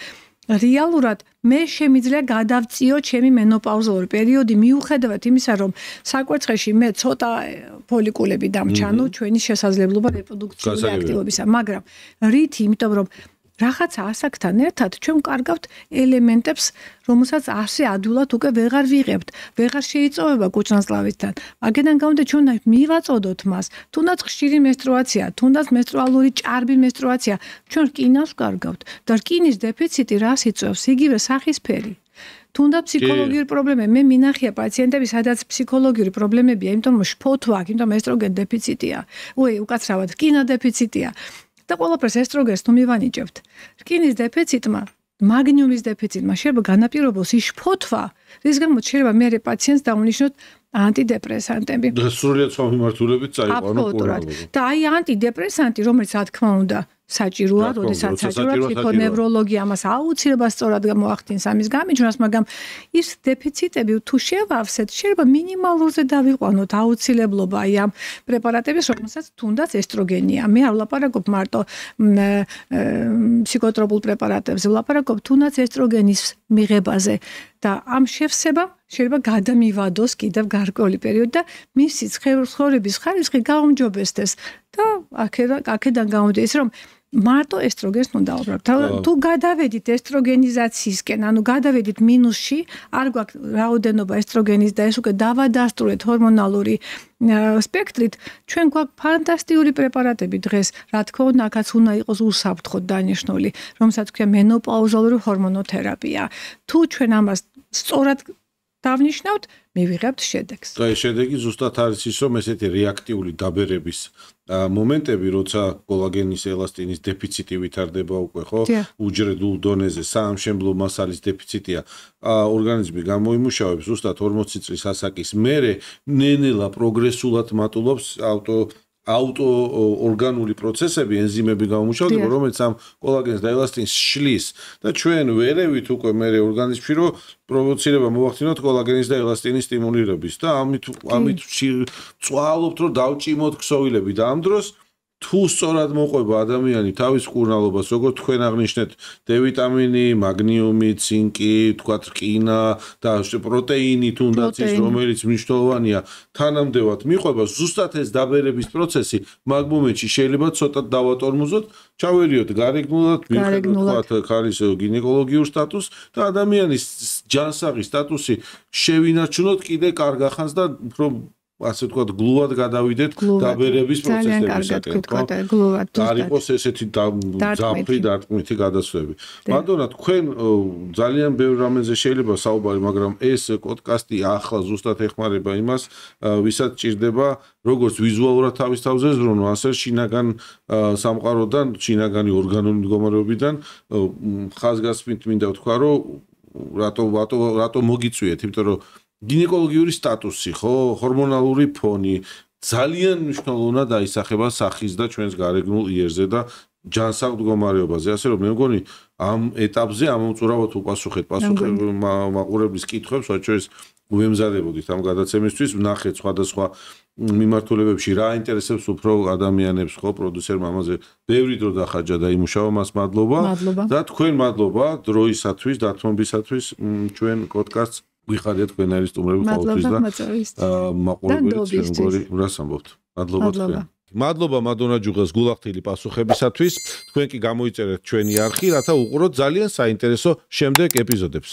[SPEAKER 2] რეალურად მე შემიძლია გადავწიო ჩემი მენოპაუზალური პერიოდი მიუხედავად იმისა, რომ საკვერცხეში მე ცოტა ფოლიკულები დამჩანო ჩვენი შესაძლებლობა რეპროდუქციული აქტივობისა, მაგრამ რითი, იმიტომ რომ რაღაცა ასაკთან ერთად ჩვენ კარგავთ ელემენტებს, რომელსაც ასე ადვილად უკვე ვეღარ ვიღებთ, ვეღარ შეიწოვება კუჭნასლავისთან. მაგედან გამომდინარე ჩვენ მივაწოდოთ მას, თუნდაც ხშირი მენსტრუაცია, თუნდაც მენსტრუალური ჭარბი მენსტრუაცია, ჩვენ რკინას ვკარგავთ და რკინის დეფიციტი რას იწვევს? იგივე სახისფერი. თუნდაც ფსიქოლოგიური პრობლემები, მე მინახია პაციენტები, სადაც ფსიქოლოგიური პრობლემებია, იმიტომ რომ შფოთვა აქვს, იმიტომ რომ ესტროგენ დეფიციტია. უკაცრავად რკინა დეფიციტია. და ყველაფერს ესტროგენს თუ მივანიჭებთ. რკინის დეფიციტმა, მაგნიუმის დეფიციტმა შეიძლება განაპირობოს ის შფოთვა, რის გამოც შეიძლება მე პაციენტს დავუნიშნოთ ანტიდეპრესანტები.
[SPEAKER 1] და სრულიად სხვა მიმართულებით წაიყვანო
[SPEAKER 2] კურნალობა. და აი ანტიდეპრესანტი, რომელიც რა თქმა უნდა საჭიროა, როდესაც საჭიროა ფსიქონევროლოგია ამას აუცილებლად სწორად მოახდინს ამის გამიჯვნას, მაგრამ ის დეფიციტები თუ შევავსეთ, შეიძლება მინიმალურზე დავიყვანოთ აუცილებლობა აი ამ პრეპარატების, რომელსაც თუნდაც ესტროგენია. მე არ ვლაპარაკობ მარტო ფსიქოტროპულ პრეპარატებზე, ვლაპარაკობ თუნდაც ესტროგენის მიღებაზე და ამ შევსებამ შეიძლება გადამივადოს კიდევ გარკვეული პერიოდი და მისი ცხოვრების ხარისხი გაუმჯობესდეს და აქედან გამომდის რომ მარტო ესტროგენს უნდა დავუბრალოთ. თუ გადავედით ესტროგენიზაციისკენ, ანუ გადავედით მინუსში, არ გვაქვს რაოდენობა ესტროგენის და ეს უკვე დავადასტურეთ ჰორმონალური სპექტრით, ჩვენ გვაქვს ფანტასტიკური პრეპარატები დღეს, რა თქმა უნდა, აქაც უნდა იყოს უსაფრთხოდ დანიშნული, რომელსაც ქვია მენოპაუზალური ჰორმონოთერაპია. თუ ჩვენ ამას სწორად დავნიშნავთ, მივიღებთ შედეგს.
[SPEAKER 1] და ეს შედეგი ზუსტად არის ის, რომ ესეთი რეაქტიული დაბერების მომენტები, როცა კოლაგენის ელასტინის დეფიციტი ვითარდება უკვე, ხო? უჯრედულ დონეზე საამშენებლო მასალის დეფიციტია, ორგანიზმი გამოიმუშავებს ზუსტად 40 წლის ასაკის მერე, ნენელა პროგრესულად მატულობს აუტოორგანული პროცესები, ენზიმები გამომუშავდება, რომელიც ამ კოლაგენს და ელასტინს შლის და ჩვენ ვერევით უკვე მერე ორგანიზმში, რომ პროვოცირება მოვახდინოთ კოლაგენის და ელასტინის სტიმულირების და ამით წვალობთ, რომ დავჭიმოთ ქსოვილები და ამ დროს თუ სწორად მოყვება ადამიანი თავის კურნალობას, როგორც თქვენ აღნიშნეთ, დ-ვიტამინი, მაგნიუმი, ცინკი, თქვათ რკინა და პროტეინი თუნდაც ის, რომელიც მნიშვნელოვანია, თანამდებად მიყვება, ზუსტად ეს დაბერების პროცესი მაგ მომენტში შეიძლება ცოტა დავატორმოზოთ, ჩავერიოთ გარეგნულად, ვთქვათ, ხარის გინეკოლოგიურ სტატუსს და ადამიანის ჯანსაღი სტატუსი შევინარჩუნოთ კიდე კარგ ახანს და უფრო ასე ვთქვათ, გლუვად გადავიდეთ დაბერების პროცესებისაკენ, ხო? და არ იყოს ესეთი ძაფრი დარტყმითი გადასვლები. მადონა, თქვენ ძალიან ბევრ რამეზე შეიძლება საუბარი, მაგრამ ეს პოდკასტი ახლა ზუსტად ეხმარება იმას, ვისაც ჭირდება როგორც ვიზუალურად თავის თავზე ზრუნვა, ასე შინაგან სამყაროდან, შინაგანი ორგანული მდგომარეობიდან ხაზგასმით მინდა ვთქვა, რომ რატო მოგიწვიეთ, იმიტომ რომ გინეკოლოგიური სტატუსი, ხო, ჰორმონალური ფონი ძალიან მნიშვნელოვნად აისახება სახის და ჩვენს გარეგნულ იერზე და ჯანსაღ მდგომარეობაზე. ასე რომ მე მგონი ამ ეტაპზე ამომწურავად უპასუხეთ მაყურებლის კითხვებს, რაც ვემზადებოდით ამ გადაცემისთვის, ვნახეთ სხვადასხვა მიმართულებებში რა ინტერესებს უფრო ადამიანებს, ხო, პროდიუსერმა ამაზე ბევრი დრო დახარჯა და იმუშავა მას მადლობა და თქვენ მადლობა დროისათვის, დათმობისათვის ჩვენ პოდკასტს ვიხადეთ თქვენ არის სტუმრები ყოველთვის და მაყურებელს მეგორი რას ამბობთ. მადლობა თქვენ. მადლობა მადონა ჯუღას გულახდილი პასუხებისათვის. თქვენ კი გამოიწერეთ ჩვენი არხი, რათა უყუროთ ძალიან საინტერესო შემდეგ ეპიზოდებს.